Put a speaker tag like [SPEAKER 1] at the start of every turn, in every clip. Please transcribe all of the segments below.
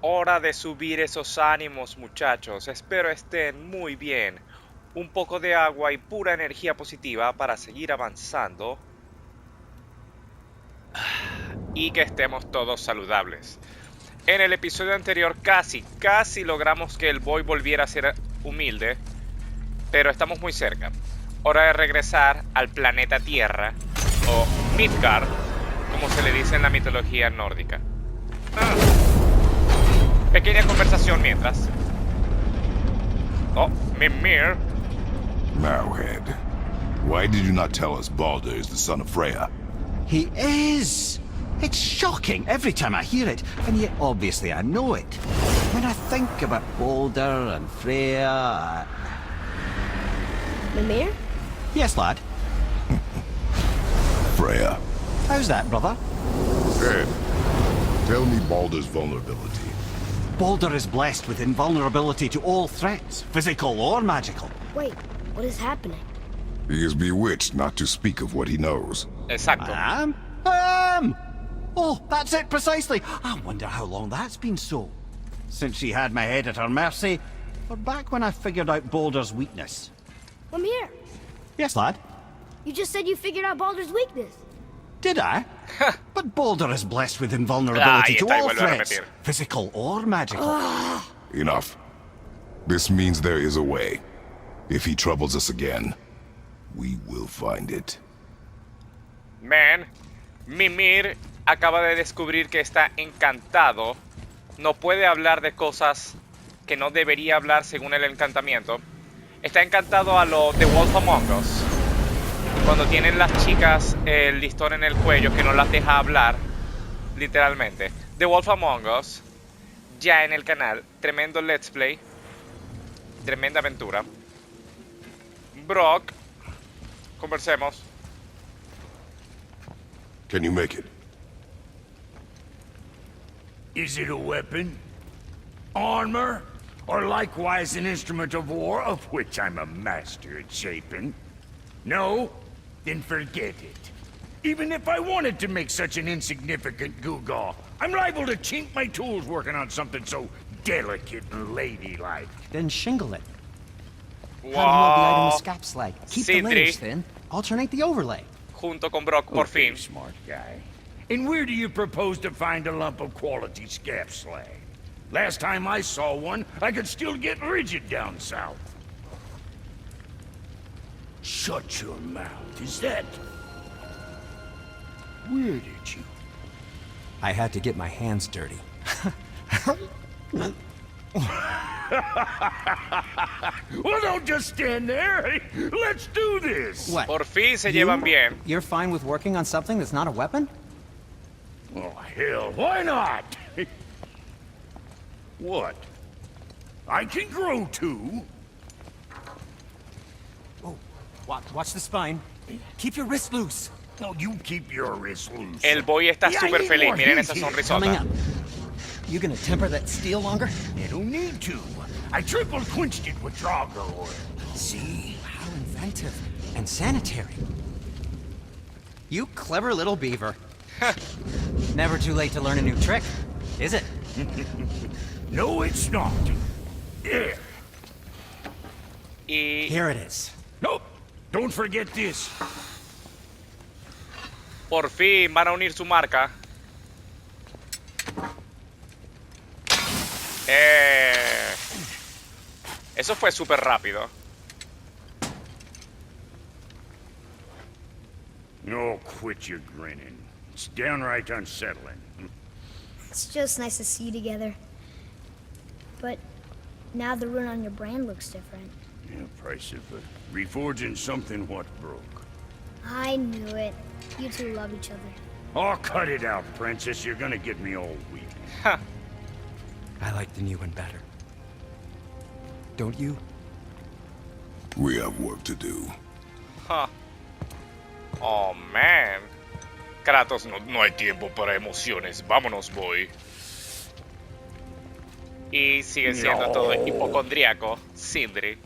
[SPEAKER 1] Hora de subir esos ánimos, muchachos. Espero estén muy bien. Un poco de agua y pura energía positiva para seguir avanzando y que estemos todos saludables. En el episodio anterior casi logramos que el boy volviera a ser humilde, pero estamos muy cerca. Hora de regresar al planeta Tierra, o Midgard, como se le dice en la mitología nórdica. Pequeña conversación mientras. Oh, Mimir.
[SPEAKER 2] Marrowhead, why did you not tell us Balder is the son of Freya?
[SPEAKER 3] He is! It's shocking every time I hear it, and yet obviously I know it. When I think about Balder and Freya...
[SPEAKER 4] Mimir?
[SPEAKER 3] Yes, lad?
[SPEAKER 2] Freya.
[SPEAKER 3] How's that, brother?
[SPEAKER 2] Ed, tell me Balder's vulnerability.
[SPEAKER 3] Balder is blessed with invulnerability to all threats, physical or magical.
[SPEAKER 4] Wait, what is happening?
[SPEAKER 2] He is bewitched not to speak of what he knows.
[SPEAKER 1] Exacto.
[SPEAKER 3] I am! Oh, that's it precisely. I wonder how long that's been so. Since she had my head at her mercy, or back when I figured out Balder's weakness.
[SPEAKER 4] Mimir,
[SPEAKER 3] Yes, lad?
[SPEAKER 4] you just said you figured out Baldur's weakness.
[SPEAKER 3] Did I? But Balder is blessed with invulnerability
[SPEAKER 1] Ahí
[SPEAKER 3] to
[SPEAKER 1] está, y
[SPEAKER 3] all
[SPEAKER 1] vuelve a
[SPEAKER 3] threats,
[SPEAKER 1] repetir.
[SPEAKER 3] physical or magical.
[SPEAKER 2] Enough. This means there is a way. If he troubles us again, we will find it.
[SPEAKER 1] Man, Mimir acaba de descubrir que está encantado. No puede hablar de cosas que no debería hablar según el encantamiento. Está encantado a lo The Wolf Among Us. Cuando tienen las chicas el listón en el cuello que no las deja hablar, literalmente. The Wolf Among Us, ya en el canal. Tremendo let's play. Tremenda aventura. Brock, conversemos.
[SPEAKER 2] Can you make it?
[SPEAKER 5] Is it a weapon? Armor? Or likewise an instrument of war, of which I'm a master at shaping? No? Then forget it. Even if I wanted to make such an insignificant gewgaw, I'm liable to chink my tools working on something so delicate and ladylike.
[SPEAKER 6] Then shingle it.
[SPEAKER 1] Wow.
[SPEAKER 6] Unweld the item with scap slag. Keep the
[SPEAKER 1] Sindri,
[SPEAKER 6] layers thin. Alternate the overlay.
[SPEAKER 1] junto con Brock, por
[SPEAKER 5] Okay,
[SPEAKER 1] fin.
[SPEAKER 5] smart guy. And where do you propose to find a lump of quality scap slag? Last time I saw one, I could still get rigid down south. Shut your mouth, is that... Where did you...
[SPEAKER 6] I had to get my hands dirty.
[SPEAKER 5] Well, don't just stand there. Let's do this.
[SPEAKER 6] What?
[SPEAKER 1] Por fin se llevan bien.
[SPEAKER 6] You're fine with working on something that's not a weapon?
[SPEAKER 5] Oh, hell, why not? What? I can grow too.
[SPEAKER 6] Oh, watch the spine. Keep your wrist loose.
[SPEAKER 5] No, you keep your wrist loose.
[SPEAKER 1] El boy está
[SPEAKER 5] Yeah, I
[SPEAKER 1] súper
[SPEAKER 5] need
[SPEAKER 1] feliz.
[SPEAKER 5] more
[SPEAKER 1] Miren
[SPEAKER 5] heat
[SPEAKER 1] esa
[SPEAKER 5] here.
[SPEAKER 6] Coming
[SPEAKER 1] sonrisota.
[SPEAKER 6] up. You gonna temper that steel longer?
[SPEAKER 5] You don't need to. I triple quenched it with Draugr oil.
[SPEAKER 6] See? How inventive. And sanitary. You clever little beaver. Never too late to learn a new trick, is it?
[SPEAKER 5] No, it's not. There.
[SPEAKER 1] Y
[SPEAKER 6] Here it is.
[SPEAKER 5] Nope. Don't forget this.
[SPEAKER 1] por fin van a unir su marca. Eso fue súper rápido.
[SPEAKER 5] No, quit your grinning. It's downright unsettling.
[SPEAKER 4] It's just nice to see you together. But now the rune on your brand looks different.
[SPEAKER 5] Yeah, price of reforging something what broke.
[SPEAKER 4] I knew it. You two love each other.
[SPEAKER 5] Oh, cut it out, princess. You're gonna get me all weak.
[SPEAKER 6] I like the new one better. Don't you?
[SPEAKER 2] We have work to do.
[SPEAKER 1] Huh. Oh, man. Kratos, no hay tiempo para emociones. Vámonos, boy. Y sigue siendo
[SPEAKER 5] No.
[SPEAKER 1] todo hipocondríaco. Sindri.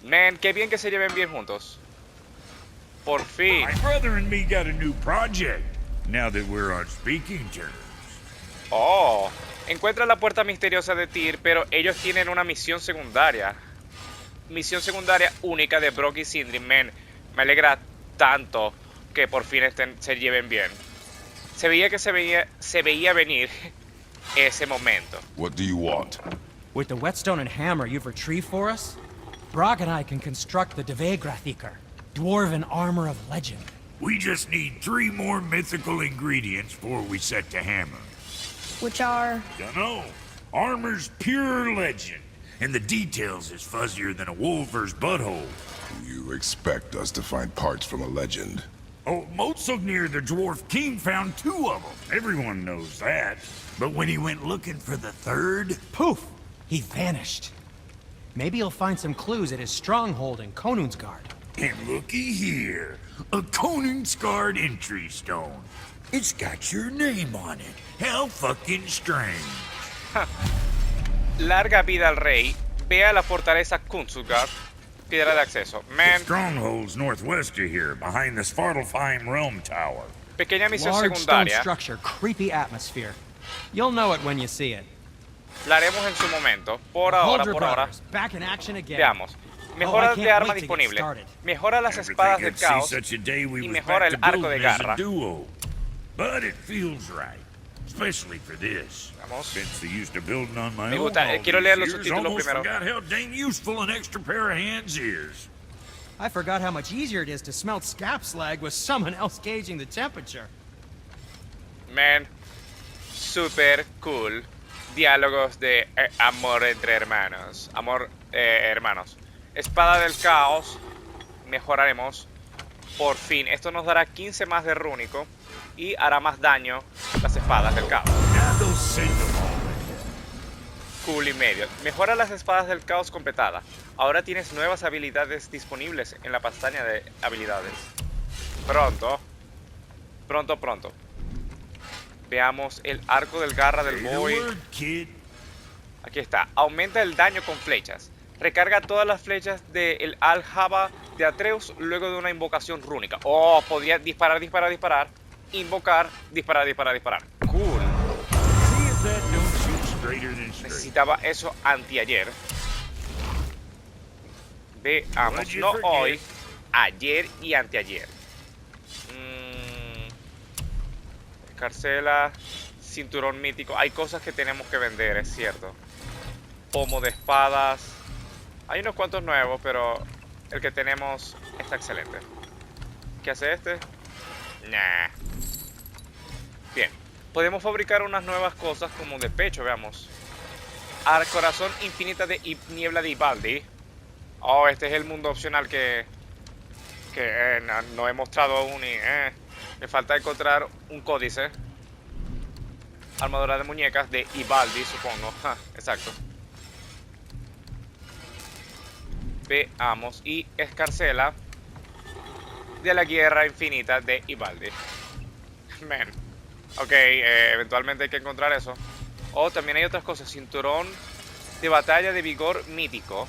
[SPEAKER 1] Man, qué bien que se lleven bien juntos. Por fin.
[SPEAKER 5] My brother and me got a new project. Now that we're on speaking terms.
[SPEAKER 1] Oh, Encuentra la puerta misteriosa de Tyr, pero ellos tienen una misión secundaria. Misión secundaria única de Brok y Sindri. Man, me alegra tanto que por fin se lleven bien. Se veía venir ese momento.
[SPEAKER 2] What do you want?
[SPEAKER 7] With the whetstone and hammer you've retrieved for us, Brok and I can construct the Dvegrathikar, dwarven armor of legend.
[SPEAKER 5] We just need 3 more mythical ingredients before we set to hammer.
[SPEAKER 4] Which are...
[SPEAKER 5] Dunno. Armor's pure legend, and the details is fuzzier than a wolver's butthole.
[SPEAKER 2] You expect us to find parts from a legend?
[SPEAKER 5] Oh, Motsognir the Dwarf King found 2 of them. Everyone knows that. But when he went looking for the 3rd...
[SPEAKER 7] Poof! He vanished. Maybe he'll find some clues at his stronghold in Konunsgard.
[SPEAKER 5] And looky here. A Koningsgard entry stone. It's got your name on it. How fucking strange.
[SPEAKER 1] Larga vida al rey. Ve a la fortaleza Kunsugard. Piedra de acceso.
[SPEAKER 5] The
[SPEAKER 1] Man,
[SPEAKER 5] stronghold's northwest of here, behind the Svartalfheim Realm Tower.
[SPEAKER 1] pequeña misión
[SPEAKER 7] Large stone
[SPEAKER 1] secundaria.
[SPEAKER 7] structure, creepy atmosphere. You'll know it when you see it.
[SPEAKER 1] La haremos en su momento. Por ahora,
[SPEAKER 7] Huldra
[SPEAKER 1] por ahora.
[SPEAKER 7] Brothers, back in action again.
[SPEAKER 1] Veamos.
[SPEAKER 7] Oh, I
[SPEAKER 1] Mejora
[SPEAKER 7] can't
[SPEAKER 1] de arma
[SPEAKER 7] wait to get
[SPEAKER 1] disponible.
[SPEAKER 7] started.
[SPEAKER 1] Mejora las
[SPEAKER 5] Never
[SPEAKER 1] espadas
[SPEAKER 5] think
[SPEAKER 1] del
[SPEAKER 5] I'd see
[SPEAKER 1] caos.
[SPEAKER 5] such a day we
[SPEAKER 1] y
[SPEAKER 5] was
[SPEAKER 1] mejora
[SPEAKER 5] back
[SPEAKER 1] el
[SPEAKER 5] to
[SPEAKER 1] arco de
[SPEAKER 5] building as
[SPEAKER 1] garra.
[SPEAKER 5] a duo. But it feels right. Especially for this.
[SPEAKER 1] Vamos.
[SPEAKER 5] Been so used to building on my
[SPEAKER 1] Me
[SPEAKER 5] own
[SPEAKER 1] gusta.
[SPEAKER 5] all
[SPEAKER 1] Quiero
[SPEAKER 5] these
[SPEAKER 1] leer los
[SPEAKER 5] years,
[SPEAKER 1] subtítulos
[SPEAKER 5] almost
[SPEAKER 1] primero.
[SPEAKER 5] forgot how dang useful an extra pair of hands is.
[SPEAKER 7] I forgot how much easier it is to smelt scap slag with someone else gauging the temperature.
[SPEAKER 1] Man, super cool. Diálogos de amor entre hermanos. Amor, hermanos. Espada del caos. Mejoraremos. Por fin. Esto nos dará 15 más de rúnico. Y hará más daño las espadas del caos.
[SPEAKER 5] Now go send them all.
[SPEAKER 1] Cool y medio. Mejora las espadas del caos completada. Ahora tienes nuevas habilidades disponibles en la pestaña de habilidades. Pronto. Pronto, pronto. Veamos el arco del garra del
[SPEAKER 5] Say the
[SPEAKER 1] boy.
[SPEAKER 5] word, kid.
[SPEAKER 1] Aquí está. Aumenta el daño con flechas. Recarga todas las flechas del Aljaba de Atreus luego de una invocación rúnica. Oh, podría disparar, disparar, disparar. Invocar, disparar, disparar, disparar. Cool.
[SPEAKER 5] See if that don't shoot straighter than straight.
[SPEAKER 1] Necesitaba eso anteayer. Veamos.
[SPEAKER 5] What'd you
[SPEAKER 1] No
[SPEAKER 5] forget?
[SPEAKER 1] hoy. Ayer y anteayer. Escarcela. Cinturón mítico. Hay cosas que tenemos que vender, es cierto. Pomo de espadas. Hay unos cuantos nuevos, pero el que tenemos está excelente. ¿Qué hace este? Nah. Bien. Podemos fabricar unas nuevas cosas como de pecho, veamos. Al corazón infinita de niebla de Ivaldi. Oh, este es el mundo opcional que no he mostrado aún y me falta encontrar un códice. Armadura de muñecas de Ivaldi, supongo. Ja, exacto. Veamos. Y escarcela de la guerra infinita de Ivaldi. Man. Ok, eventualmente hay que encontrar eso. Oh, también hay otras cosas. Cinturón de batalla de vigor mítico.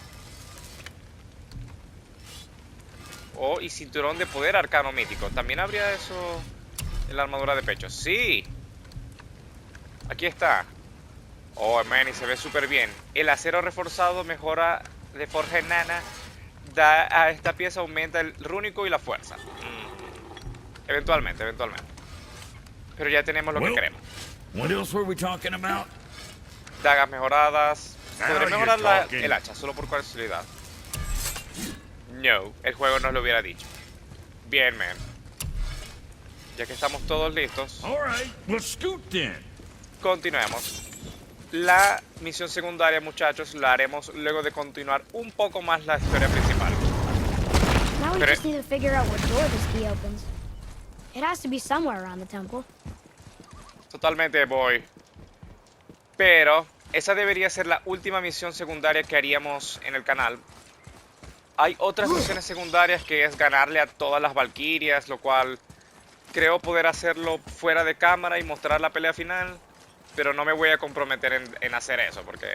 [SPEAKER 1] Oh, y cinturón de poder arcano mítico. ¿También habría eso en la armadura de pecho? Sí. Aquí está. Oh, man, y se ve súper bien. El acero reforzado mejora de forja enana. Da a esta pieza aumenta el rúnico y la fuerza. Eventualmente, eventualmente. Pero ya tenemos lo que
[SPEAKER 5] Well,
[SPEAKER 1] queremos.
[SPEAKER 5] What else were we talking about?
[SPEAKER 1] Dagas mejoradas. Podré
[SPEAKER 5] Now
[SPEAKER 1] mejorar
[SPEAKER 5] you're talking.
[SPEAKER 1] el hacha solo por casualidad. No, el juego nos lo hubiera dicho. Bien, man. Ya que estamos todos listos,
[SPEAKER 5] All right, let's scoot then.
[SPEAKER 1] continuemos. La misión secundaria, muchachos, la haremos luego de continuar un poco más la historia principal.
[SPEAKER 4] Now we
[SPEAKER 1] Pero-
[SPEAKER 4] just need to figure out what door this key opens. It has to be somewhere around the temple.
[SPEAKER 1] Totalmente, boy. Pero esa debería ser la última misión secundaria que haríamos en el canal. Hay otras misiones secundarias que es ganarle a todas las valquirias, lo cual creo poder hacerlo fuera de cámara y mostrar la pelea final. Pero no me voy a comprometer en hacer eso porque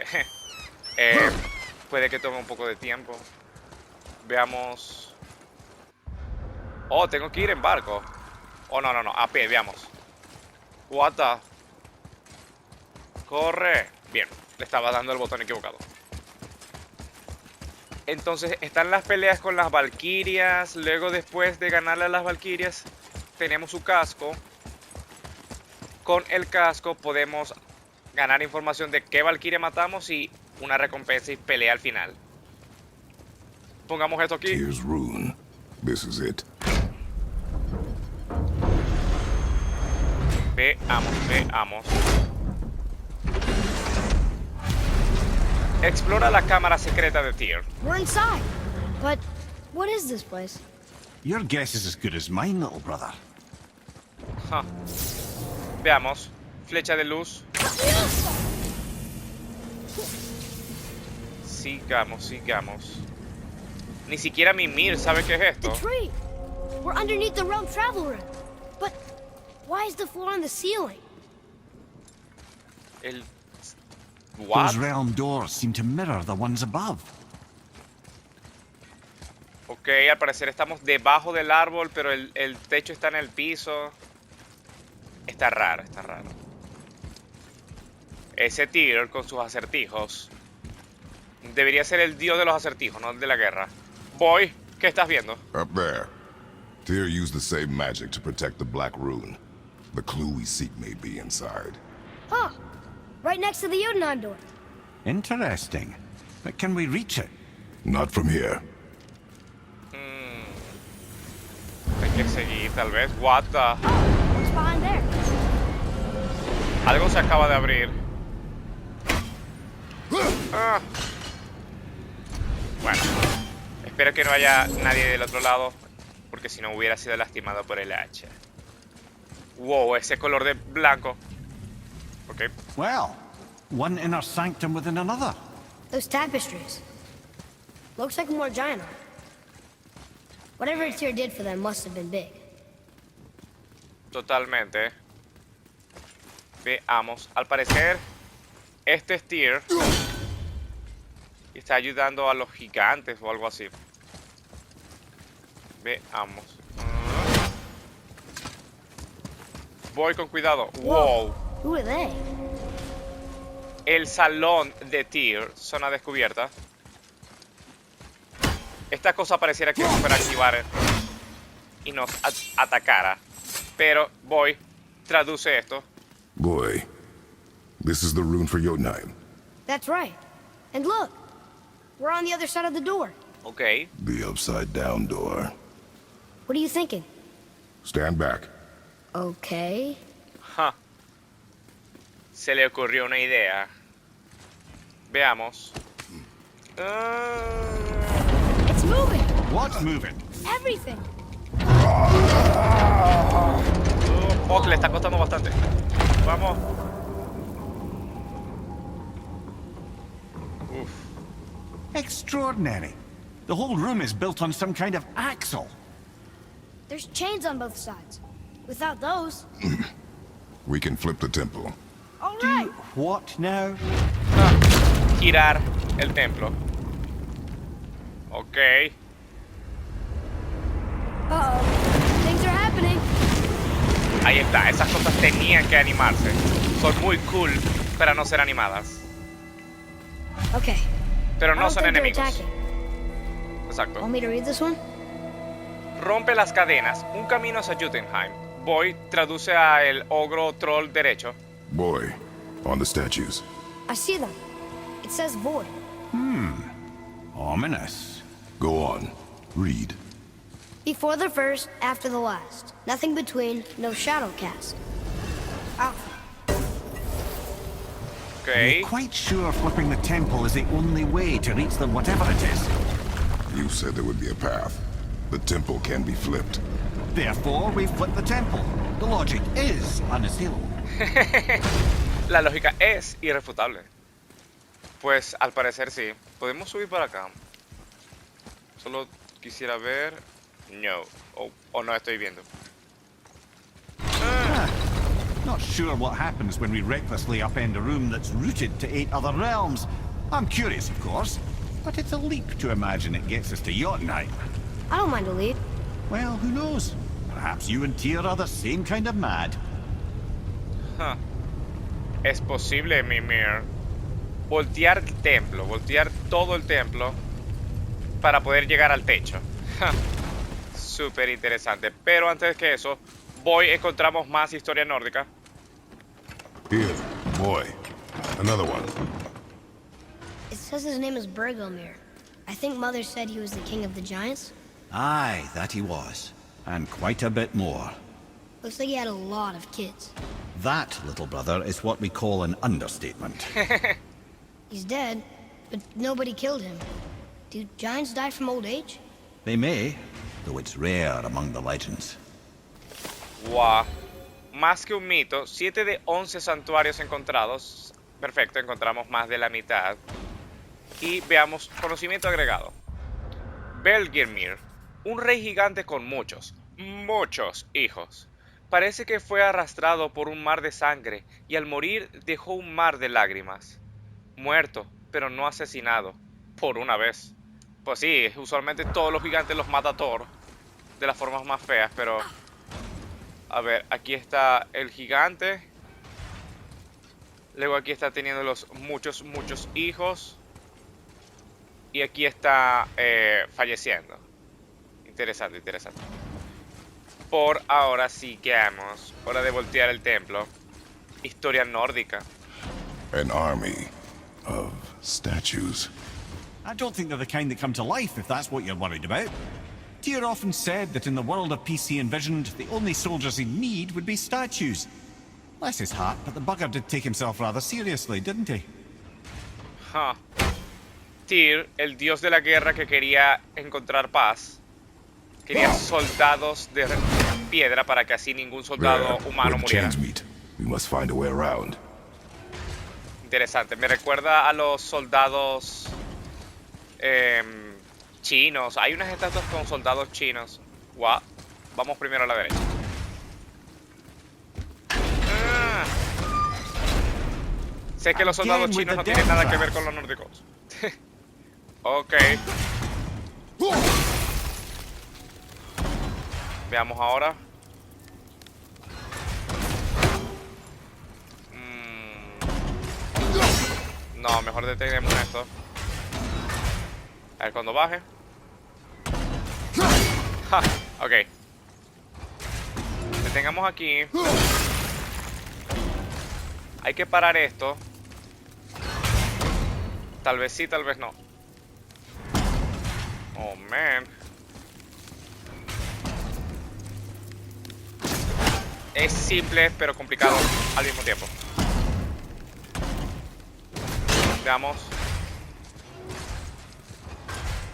[SPEAKER 1] puede que tome un poco de tiempo. Veamos. Oh, tengo que ir en barco. Oh, no, a pie, veamos. What the... Corre. Bien, le estaba dando el botón equivocado. Entonces están las peleas con las valquirias. Luego, después de ganarle a las valquirias, tenemos su casco. Con el casco podemos ganar información de qué valquiria matamos y una recompensa y pelea al final. Pongamos esto aquí.
[SPEAKER 2] Here's Rune. This is it.
[SPEAKER 1] Veamos. Explora la cámara secreta de Tyr.
[SPEAKER 4] We're inside. But what is this place?
[SPEAKER 3] Your guess is as good as mine, little brother.
[SPEAKER 1] Huh. Veamos. Flecha de luz. Sigamos. Ni siquiera Mimir sabe qué es
[SPEAKER 4] The
[SPEAKER 1] esto.
[SPEAKER 4] tree. We're underneath the realm travel room. But why is the floor on the ceiling?
[SPEAKER 1] El... What?
[SPEAKER 3] Those realm doors seem to mirror the ones above.
[SPEAKER 1] Ok, al parecer estamos debajo del árbol, pero el techo está en el piso. Está raro. Ese Tyr con sus acertijos debería ser el dios de los acertijos, no el de la guerra. Boy, ¿qué estás viendo?
[SPEAKER 2] Up there. Tyr used the same magic to protect the Black Rune. The clue we seek may be inside.
[SPEAKER 4] Huh. Right next to the Jotunheim door.
[SPEAKER 3] Interesting. But can we reach it?
[SPEAKER 2] Not from here.
[SPEAKER 1] Hay que seguir, tal vez. What the...
[SPEAKER 4] What's behind there?
[SPEAKER 1] Algo se acaba de abrir. Ah. Bueno, espero que no haya nadie del otro lado, porque si no hubiera sido lastimado por el hacha. Wow, ese color de blanco. Ok.
[SPEAKER 3] Well, one inner sanctum within another.
[SPEAKER 4] Those tapestries. Looks like more giant art. Whatever Tyr did for them must have been big.
[SPEAKER 1] Totalmente. Veamos. Al parecer, este es Tyr. Y está ayudando a los gigantes o algo así. Veamos. Voy con cuidado. Wow.
[SPEAKER 4] Who are they?
[SPEAKER 1] El salón de Tyr, zona descubierta. Esta cosa pareciera que fuera a activar y nos atacara. Pero, Boy, traduce esto.
[SPEAKER 2] Boy, this is the rune for Jotunheim.
[SPEAKER 4] That's right. And look, we're on the other side of the door.
[SPEAKER 1] Ok.
[SPEAKER 2] The upside down door.
[SPEAKER 4] What are you thinking?
[SPEAKER 2] Stand back.
[SPEAKER 4] Okay.
[SPEAKER 1] Huh. Se le ocurrió una idea. Veamos.
[SPEAKER 4] It's moving.
[SPEAKER 3] What's moving?
[SPEAKER 4] Everything.
[SPEAKER 1] Oh, le está costando bastante. Vamos. Uf.
[SPEAKER 3] Extraordinary. The whole room is built on some kind of axle.
[SPEAKER 4] There's chains on both sides. Without those.
[SPEAKER 2] We can flip the temple.
[SPEAKER 4] All right.
[SPEAKER 3] What now?
[SPEAKER 1] Girar el templo. Ok.
[SPEAKER 4] Uh-oh. Things are happening.
[SPEAKER 1] Ahí está. Esas cosas tenían que animarse. Son muy cool para no ser animadas.
[SPEAKER 4] Okay.
[SPEAKER 1] Pero
[SPEAKER 4] I
[SPEAKER 1] no
[SPEAKER 4] don't
[SPEAKER 1] son
[SPEAKER 4] think they're
[SPEAKER 1] enemigos.
[SPEAKER 4] attacking.
[SPEAKER 1] Exacto.
[SPEAKER 4] Want me to read this one?
[SPEAKER 1] Rompe las cadenas. Un camino hacia Jotunheim. Boy traduce a el ogro troll derecho.
[SPEAKER 2] Boy, on the statues.
[SPEAKER 4] I see them. It says void.
[SPEAKER 3] Ominous.
[SPEAKER 2] Go on. Read.
[SPEAKER 4] Before the first, after the last. Nothing between, no shadow cast. Alpha.
[SPEAKER 1] Ok.
[SPEAKER 3] Quite sure flipping the temple is the only way to reach them, whatever it is.
[SPEAKER 2] You said there would be a path. The temple can be flipped.
[SPEAKER 3] Therefore, we flip the temple. The logic is unassailable.
[SPEAKER 1] La lógica es irrefutable. Pues al parecer sí. Podemos subir para acá. Solo quisiera ver. No. O no estoy viendo.
[SPEAKER 3] Not sure what happens when we recklessly upend a room that's rooted to 8 other realms. I'm curious, of course, but it's a leap to imagine it gets us to Jotunheim.
[SPEAKER 4] I don't mind a lead.
[SPEAKER 3] Well, who knows? Perhaps you and Tyr are the same kind of mad.
[SPEAKER 1] Huh. Es posible, Mimir, voltear el templo, voltear todo el templo para poder llegar al techo. Súper interesante. Pero antes que eso, encontramos más historia nórdica.
[SPEAKER 2] Here, boy. Another one.
[SPEAKER 4] It says his name is Bergelmir. I think Mother said he was the king of the giants.
[SPEAKER 3] Aye, that he was. And quite a bit more.
[SPEAKER 4] Looks like he had a lot of kids.
[SPEAKER 3] That, little brother, is what we call an understatement.
[SPEAKER 4] He's dead, but nobody killed him. Do giants die from old age?
[SPEAKER 3] They may, though it's rare among the legends.
[SPEAKER 1] Wow. Más que un mito, 7 de 11 santuarios encontrados. Perfecto, encontramos más de la mitad. Y veamos conocimiento agregado. Belgirmir, un rey gigante con muchos hijos. Parece que fue arrastrado por un mar de sangre y al morir dejó un mar de lágrimas. Muerto, pero no asesinado. Por una vez. Pues sí, usualmente todos los gigantes los mata Thor. De las formas más feas, pero... A ver, aquí está el gigante. Luego aquí está teniendo muchos hijos. Y aquí está falleciendo. Interesante. Por ahora sigamos. Hora de voltear el templo. Historia nórdica.
[SPEAKER 2] An army of statues.
[SPEAKER 3] I don't think they're the kind that come to life, if that's what you're worried about. Tyr often said that in the world of peace he envisioned, the only soldiers he'd need would be statues. Bless his heart, but the bugger did take himself rather seriously, didn't he?
[SPEAKER 1] Huh. Tyr, el dios de la guerra que quería encontrar paz, quería soldados de piedra para que así ningún soldado humano
[SPEAKER 2] where the
[SPEAKER 1] muriera.
[SPEAKER 2] chains meet. We must find a way around.
[SPEAKER 1] Interesante, me recuerda a los soldados chinos. Hay unas estatuas con soldados chinos. Wow. Vamos primero a la derecha. Sé que los soldados chinos no tienen nada que ver con los nórdicos. Ok. Veamos ahora. No, mejor detenemos esto. A ver cuando baje. Ja, ok. Detengamos aquí. Hay que parar esto. Tal vez sí, tal vez no. Oh, man. Es simple, pero complicado al mismo tiempo. Veamos.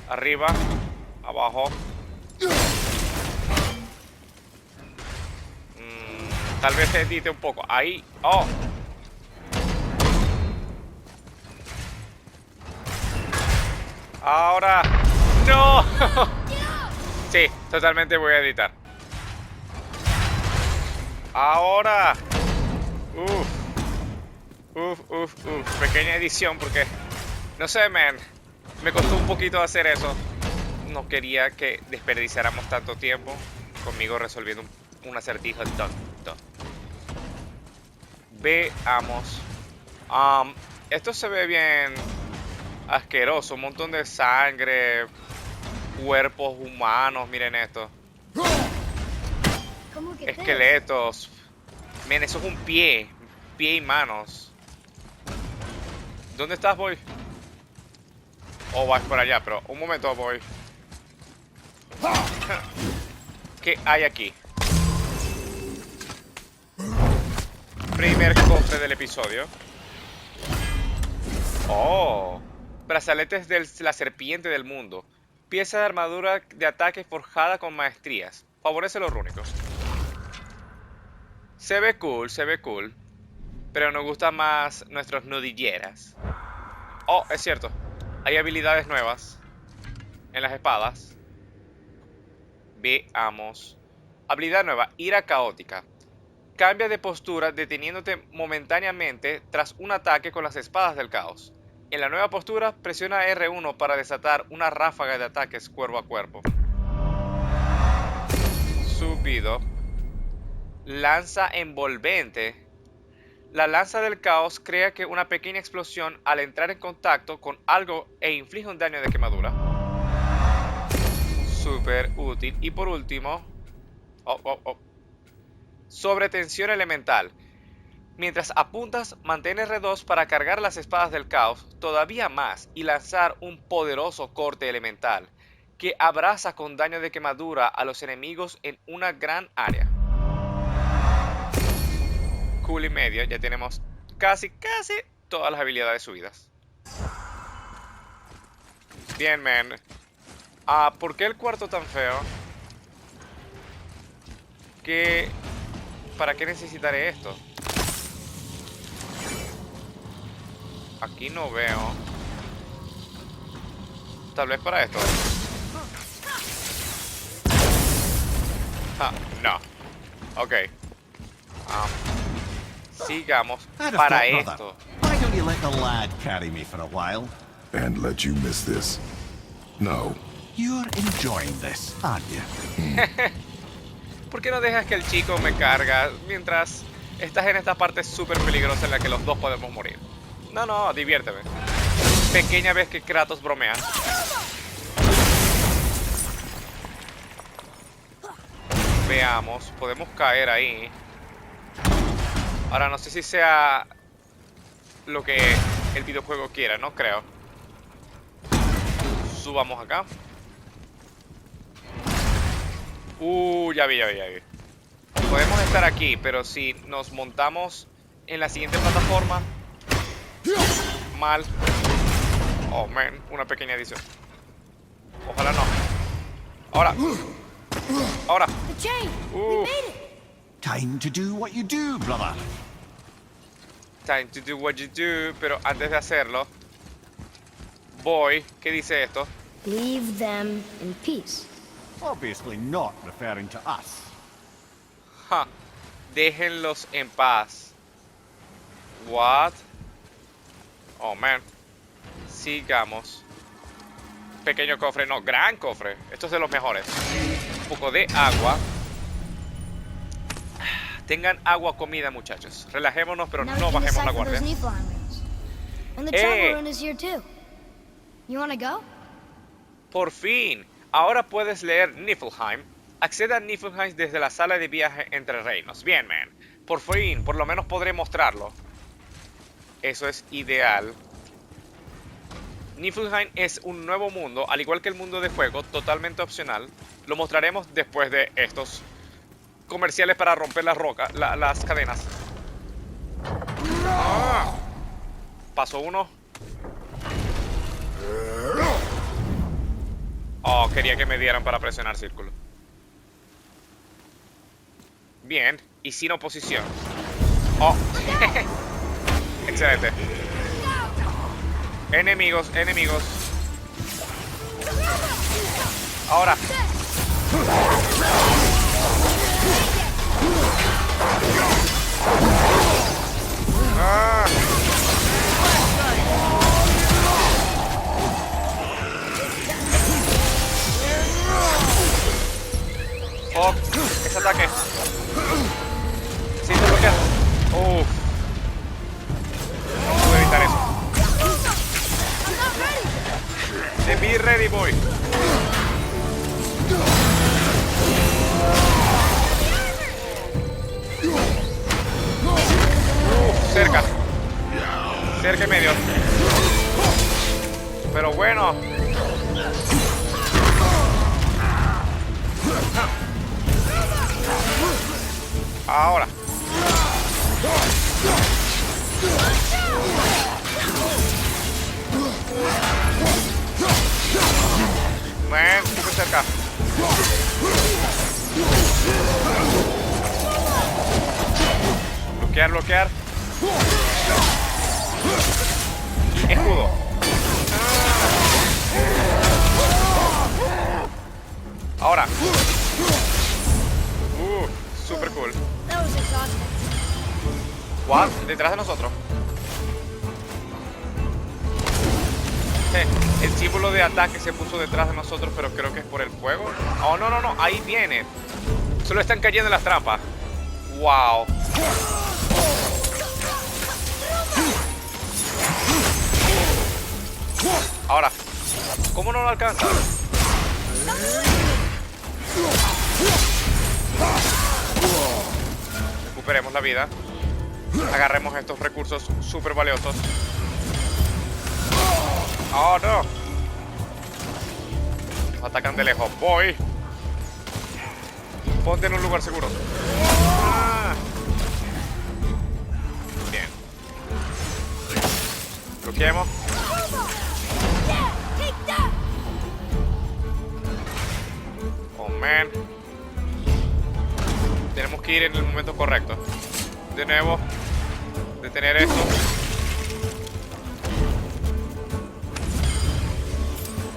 [SPEAKER 1] Arriba. Abajo. Tal vez edite un poco. Ahí. Oh. Ahora. ¡No! Sí, totalmente voy a editar. Ahora. Pequeña edición porque... No sé, man. Me costó un poquito hacer eso. No quería que desperdiciáramos tanto tiempo conmigo resolviendo un acertijo tonto. Veamos. Esto se ve bien asqueroso. Un montón de sangre. Cuerpos humanos. Miren esto. Esqueletos. Miren, eso es un pie. Pie y manos. ¿Dónde estás, boy? Oh, vas por allá, pero un momento, boy. ¿Qué hay aquí? Primer cofre del episodio. Oh. Brazaletes de la serpiente del mundo. Pieza de armadura de ataque forjada con maestrías. Favorece los rúnicos. Se ve cool, pero nos gustan más nuestros nudilleras. Oh, es cierto. Hay habilidades nuevas en las espadas. Veamos. Habilidad nueva, ira caótica. Cambia de postura deteniéndote momentáneamente tras un ataque con las espadas del caos. En la nueva postura, presiona R1 para desatar una ráfaga de ataques cuerpo a cuerpo. Subido. Lanza envolvente. La lanza del caos crea que una pequeña explosión al entrar en contacto con algo e inflige un daño de quemadura. Súper útil. Y por último... Sobretensión elemental. Mientras apuntas, mantén R2 para cargar las espadas del caos todavía más y lanzar un poderoso corte elemental que abraza con daño de quemadura a los enemigos en una gran área. Cool y medio, ya tenemos casi todas las habilidades subidas. Bien, man. ¿Por qué el cuarto tan feo? ¿Para qué necesitaré esto? Aquí no veo. Tal vez para esto. No. Ok. Sigamos.
[SPEAKER 3] I'd have
[SPEAKER 1] Para
[SPEAKER 3] thought, brother.
[SPEAKER 1] esto.
[SPEAKER 3] Why don't you let the lad carry me for a while?
[SPEAKER 2] And let you miss this. No.
[SPEAKER 3] You're enjoying this, aren't you?
[SPEAKER 1] ¿Por qué no dejas que el chico me carga mientras estás en esta parte súper peligrosa en la que los dos podemos morir? No, diviérteme. Pequeña vez que Kratos bromea. Veamos, podemos caer ahí. Ahora no sé si sea lo que el videojuego quiera, no creo. Subamos acá. Ya vi. Podemos estar aquí, pero si nos montamos en la siguiente plataforma... Mal. Oh, man, una pequeña edición. Ojalá no. Ahora.
[SPEAKER 4] The chain! We made it!
[SPEAKER 3] Time to do what you do, brother.
[SPEAKER 1] Time to do what you do. Pero antes de hacerlo, ¿qué dice esto?
[SPEAKER 4] Leave them in peace.
[SPEAKER 3] Obviously not referring to us.
[SPEAKER 1] Déjenlos en paz. What? Oh, man. Sigamos. Pequeño cofre, no, gran cofre. Esto es de los mejores. Un poco de agua. Tengan agua, comida, muchachos. Relajémonos, pero
[SPEAKER 4] Now
[SPEAKER 1] no
[SPEAKER 4] we can
[SPEAKER 1] bajemos la
[SPEAKER 4] decipher
[SPEAKER 1] guardia.
[SPEAKER 4] those Niflheim runes. And the
[SPEAKER 1] Hey.
[SPEAKER 4] travel rune is here too. You wanna go?
[SPEAKER 1] Por fin. Ahora puedes leer Niflheim. Acceda a Niflheim desde la sala de viaje entre reinos. Bien, man. Por fin, por lo menos podré mostrarlo. Eso es ideal. Niflheim es un nuevo mundo, al igual que el mundo de juego, totalmente opcional. Lo mostraremos después de estos comerciales para romper las rocas, las cadenas. Paso 1. Oh, quería que me dieran para presionar círculo. Bien, y sin oposición. Oh, excelente. Enemigos. Ahora. Oh, ese ataque. Sí, te bloqueas. Uff. No pude evitar eso. Be ready, boy. Cerca. Cerca y medio. Pero bueno. Ahora. Man, súper cerca. Bloquear. Escudo. Ahora. Super cool.
[SPEAKER 4] That was exhausting.
[SPEAKER 1] What? Detrás de nosotros. El símbolo de ataque se puso detrás de nosotros, pero creo que es por el fuego. Oh, no. Ahí viene. Solo están cayendo en las trampas. Wow. Ahora, ¿cómo no lo alcanza? Recuperemos la vida. Agarremos estos recursos súper valiosos. Oh, no. Nos atacan de lejos. Voy. Ponte en un lugar seguro. Ah. Bien. Bloqueemos. Oh, man. Tenemos que ir en el momento correcto. De nuevo. Detener esto.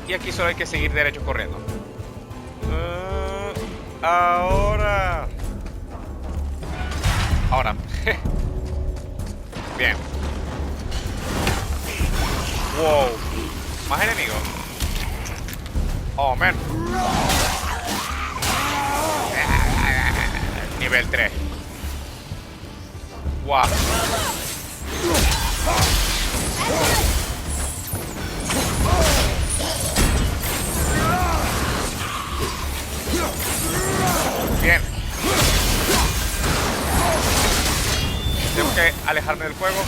[SPEAKER 1] Y aquí solo hay que seguir derecho corriendo. Ahora. Ahora. Bien. Wow. Más enemigos. Oh, man. Nivel 3. Wow. Bien. Tengo que alejarme del fuego.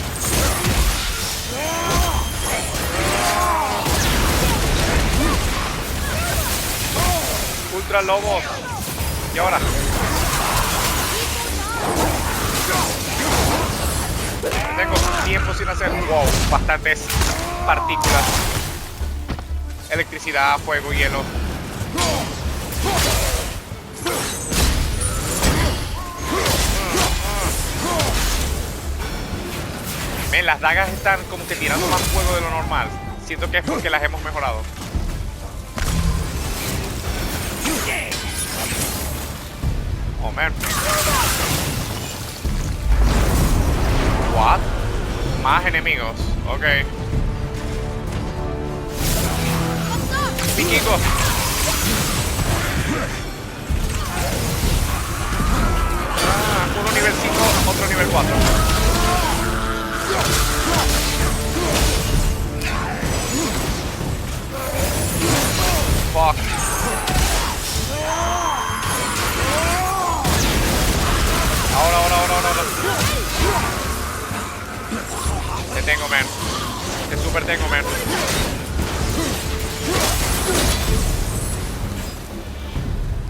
[SPEAKER 1] Ultra lobo. Y ahora. Tengo tiempo sin hacer. Wow, bastantes partículas. Electricidad, fuego, hielo. Ven, las dagas están como que tirando más fuego de lo normal. Siento que es porque las hemos mejorado. Oh, man. What? Más enemigos. Ok. Vikingos. Uno nivel 5, otro nivel 4. Fuck. Ahora. Te tengo, man. Te super tengo, man.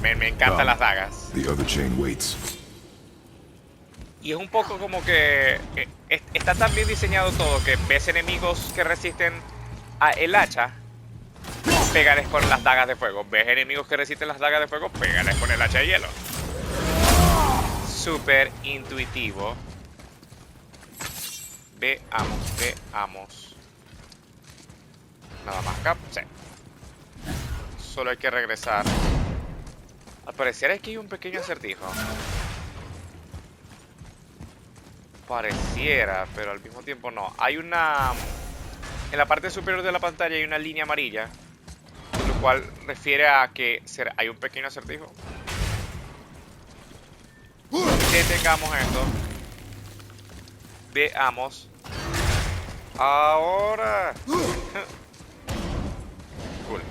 [SPEAKER 1] Me encantan las dagas.
[SPEAKER 2] The other chain waits.
[SPEAKER 1] Y es un poco como que está tan bien diseñado todo que ves enemigos que resisten a el hacha, pégales con las dagas de fuego. Ves enemigos que resisten las dagas de fuego, pégales con el hacha de hielo. Súper intuitivo. Veamos. Nada más acá. Sí. Solo hay que regresar. Al parecer aquí hay un pequeño acertijo. Pareciera, pero al mismo tiempo no. Hay una... En la parte superior de la pantalla hay una línea amarilla, lo cual refiere a que hay un pequeño acertijo. Detengamos esto. Veamos. Ahora. Cool.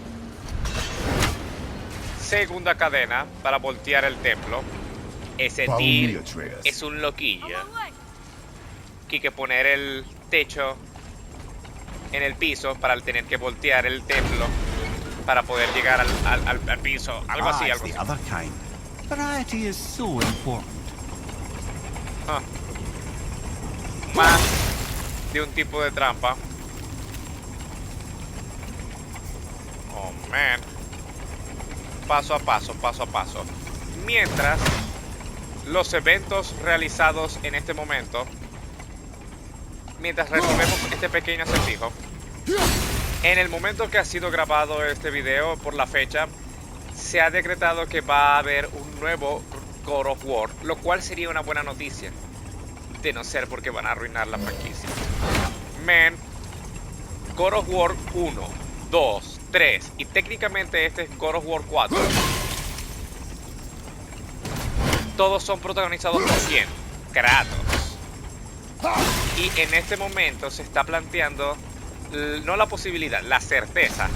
[SPEAKER 1] Segunda cadena para voltear el templo. Ese Tyr es un loquillo. Hay que poner el techo en el piso para tener que voltear el templo para poder llegar al piso. Algo así, algo así.
[SPEAKER 3] The other kind. Variety is so important.
[SPEAKER 1] Más de un tipo de trampa. Oh, man. Paso a paso. Mientras los eventos realizados en este momento, mientras resolvemos este pequeño acertijo, en el momento que ha sido grabado este video, por la fecha, se ha decretado que va a haber un nuevo God of War, lo cual sería una buena noticia, de no ser porque van a arruinar la franquicia. Man, God of War 1, 2, 3 y técnicamente este es God of War 4. Todos son protagonizados por ¿quién? Kratos. Y en este momento se está planteando no la posibilidad, la certeza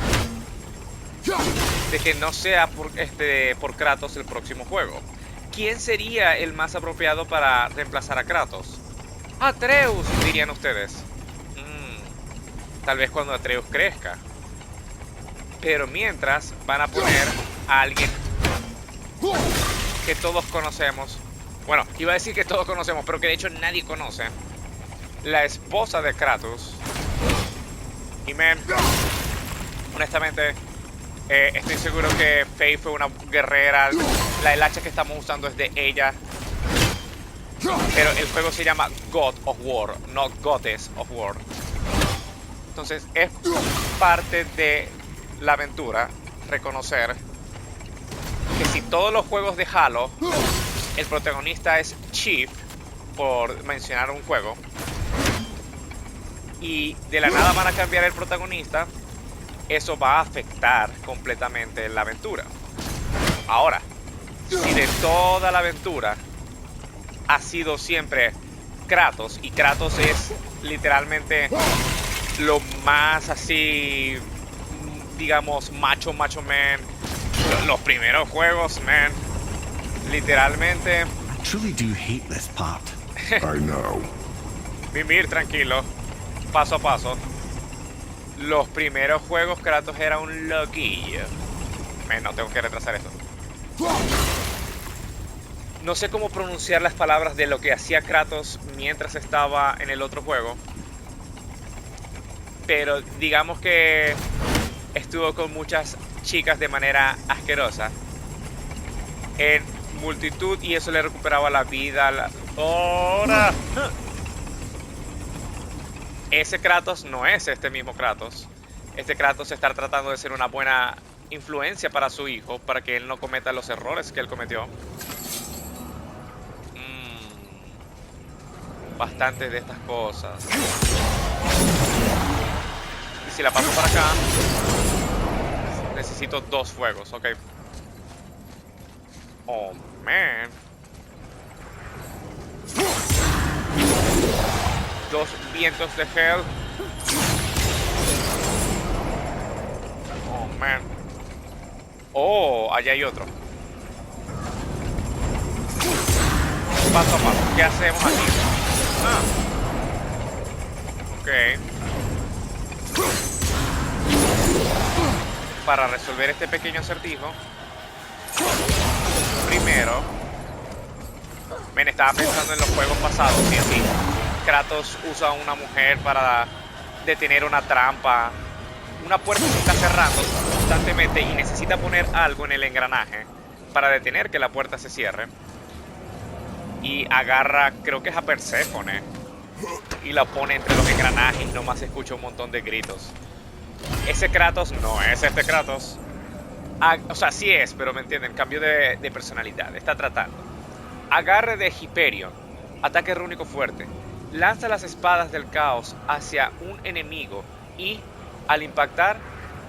[SPEAKER 1] de que no sea por Kratos el próximo juego. ¿Quién sería el más apropiado para reemplazar a Kratos? Atreus, dirían ustedes. Tal vez cuando Atreus crezca. Pero mientras van a poner a alguien que todos conocemos. Bueno, iba a decir que todos conocemos, pero que de hecho nadie conoce. La esposa de Kratos. Y man, honestamente, estoy seguro que Faye fue una guerrera. El hacha que estamos usando es de ella. Pero el juego se llama God of War, no Goddess of War. Entonces es parte de la aventura reconocer que si todos los juegos de Halo el protagonista es Chief, por mencionar un juego, y de la nada van a cambiar el protagonista, eso va a afectar completamente la aventura. Ahora, si de toda la aventura ha sido siempre Kratos, y Kratos es literalmente lo más así, digamos, macho man, los primeros juegos, man, literalmente.
[SPEAKER 3] I truly do hate this part.
[SPEAKER 2] I know.
[SPEAKER 1] Mimir, tranquilo, paso a paso. Los primeros juegos Kratos era un loquillo. No tengo que retrasar esto. No sé cómo pronunciar las palabras de lo que hacía Kratos mientras estaba en el otro juego, pero digamos que estuvo con muchas chicas de manera asquerosa en multitud, y eso le recuperaba la vida. ¡Ahora! Ese Kratos no es este mismo Kratos. Este Kratos está tratando de ser una buena influencia para su hijo, para que él no cometa los errores que él cometió. Bastantes de estas cosas. Y si la paso para acá, necesito 2 fuegos, ok. Oh, man. 2 vientos de hell. Oh, man. Oh, allá hay otro. Paso a paso. ¿Qué hacemos aquí? Ok. Para resolver este pequeño acertijo, primero, estaba pensando en los juegos pasados, y así Kratos usa a una mujer para detener una trampa, una puerta se está cerrando constantemente y necesita poner algo en el engranaje para detener que la puerta se cierre. Y agarra, creo que es a Perséfone, y la pone entre los engranajes, y nomás escucha un montón de gritos. Ese Kratos no es este Kratos. O sea, sí es, pero me entienden, cambio de personalidad. Está tratando. Agarre de Hyperion, ataque rúnico fuerte. Lanza las espadas del caos hacia un enemigo y, al impactar,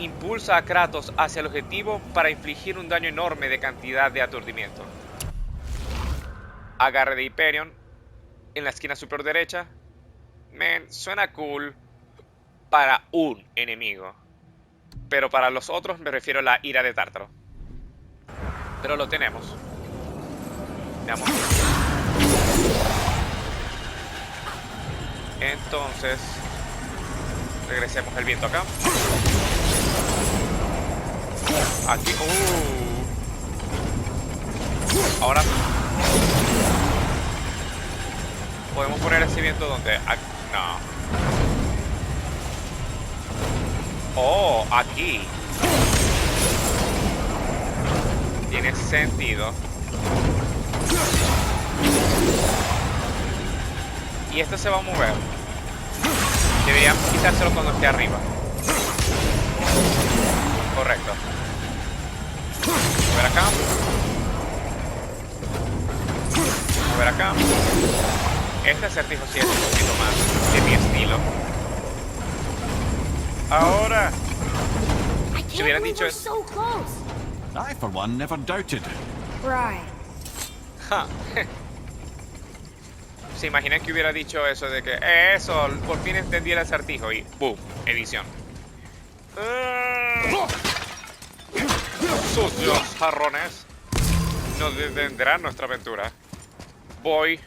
[SPEAKER 1] impulsa a Kratos hacia el objetivo para infligir un daño enorme de cantidad de aturdimiento. Agarre de Hyperion en la esquina superior derecha. Suena cool para un enemigo, pero para los otros me refiero a la ira de Tártaro. Pero lo tenemos. Veamos. Entonces, regresemos el viento acá. Aquí. Ahora podemos poner ese viento donde. No. Oh, aquí. Tiene sentido. Y este se va a mover. Deberíamos quitárselo cuando esté arriba. Correcto. Mover acá. Mover acá. Este acertijo sí es un poquito más de mi estilo. Ahora, si hubieran dicho eso.
[SPEAKER 4] So close.
[SPEAKER 3] I, for one, never doubted.
[SPEAKER 4] Right.
[SPEAKER 1] Si ¿Se imaginan que hubiera dicho eso de que eso, por fin entendí el acertijo y boom, edición? Sucios jarrones nos detendrán nuestra aventura. Voy.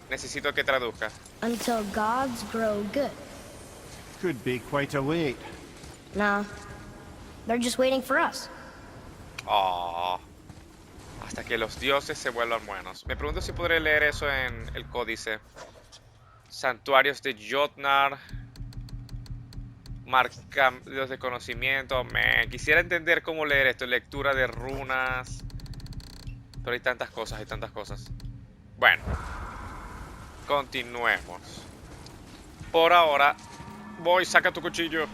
[SPEAKER 1] Necesito que traduzca.
[SPEAKER 4] Until gods grow good.
[SPEAKER 3] Could be quite a wait.
[SPEAKER 4] Nah, they're just waiting for us.
[SPEAKER 1] Oh, hasta que los dioses se vuelvan buenos. Me pregunto si podré leer eso en el códice. Santuarios de Jotnar. Marcos de conocimiento. Me quisiera entender cómo leer esto. Lectura de runas. Pero hay tantas cosas, hay tantas cosas. Bueno, continuemos. Por ahora, voy, saca tu cuchillo.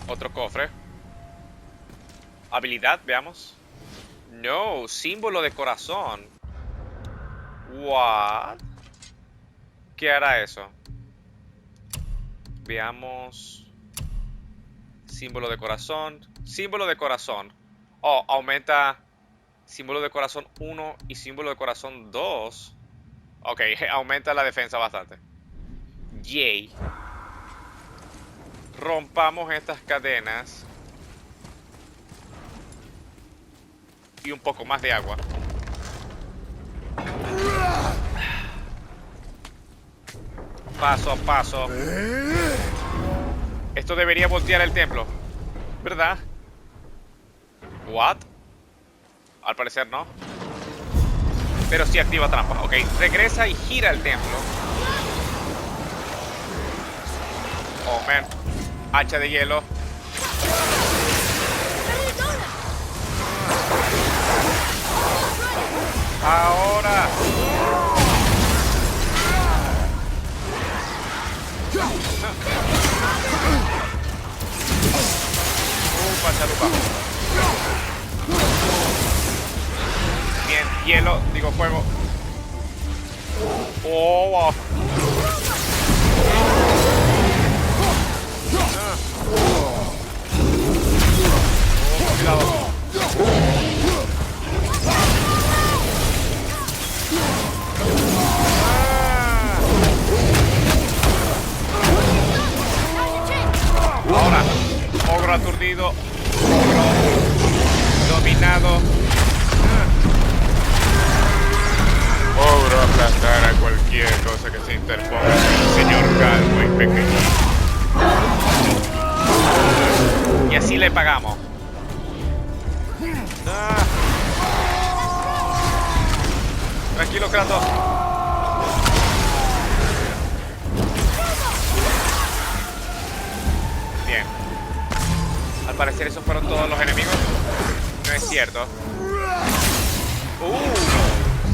[SPEAKER 1] Otro cofre. Habilidad, veamos. No, símbolo de corazón. What? ¿Qué hará eso? Veamos. Símbolo de corazón. Símbolo de corazón. Oh, aumenta símbolo de corazón 1 y símbolo de corazón 2. Ok, aumenta la defensa bastante. Yay. Rompamos estas cadenas. Y un poco más de agua. Paso a paso. Esto debería voltear el templo, ¿verdad? What? Al parecer no. Pero sí activa trampa. Ok, regresa y gira el templo. Oh, man. Hacha de hielo. Ahora. Chalupa. Bien, hielo, digo fuego. Oh, wow. Cuidado. Ahora, ogro aturdido, ogro dominado. Ogro aplastar a cualquier cosa que se interponga en el señor calvo y pequeño. Y así le pagamos. Tranquilo, Kratos. Bien. Al parecer esos fueron todos los enemigos. No es cierto.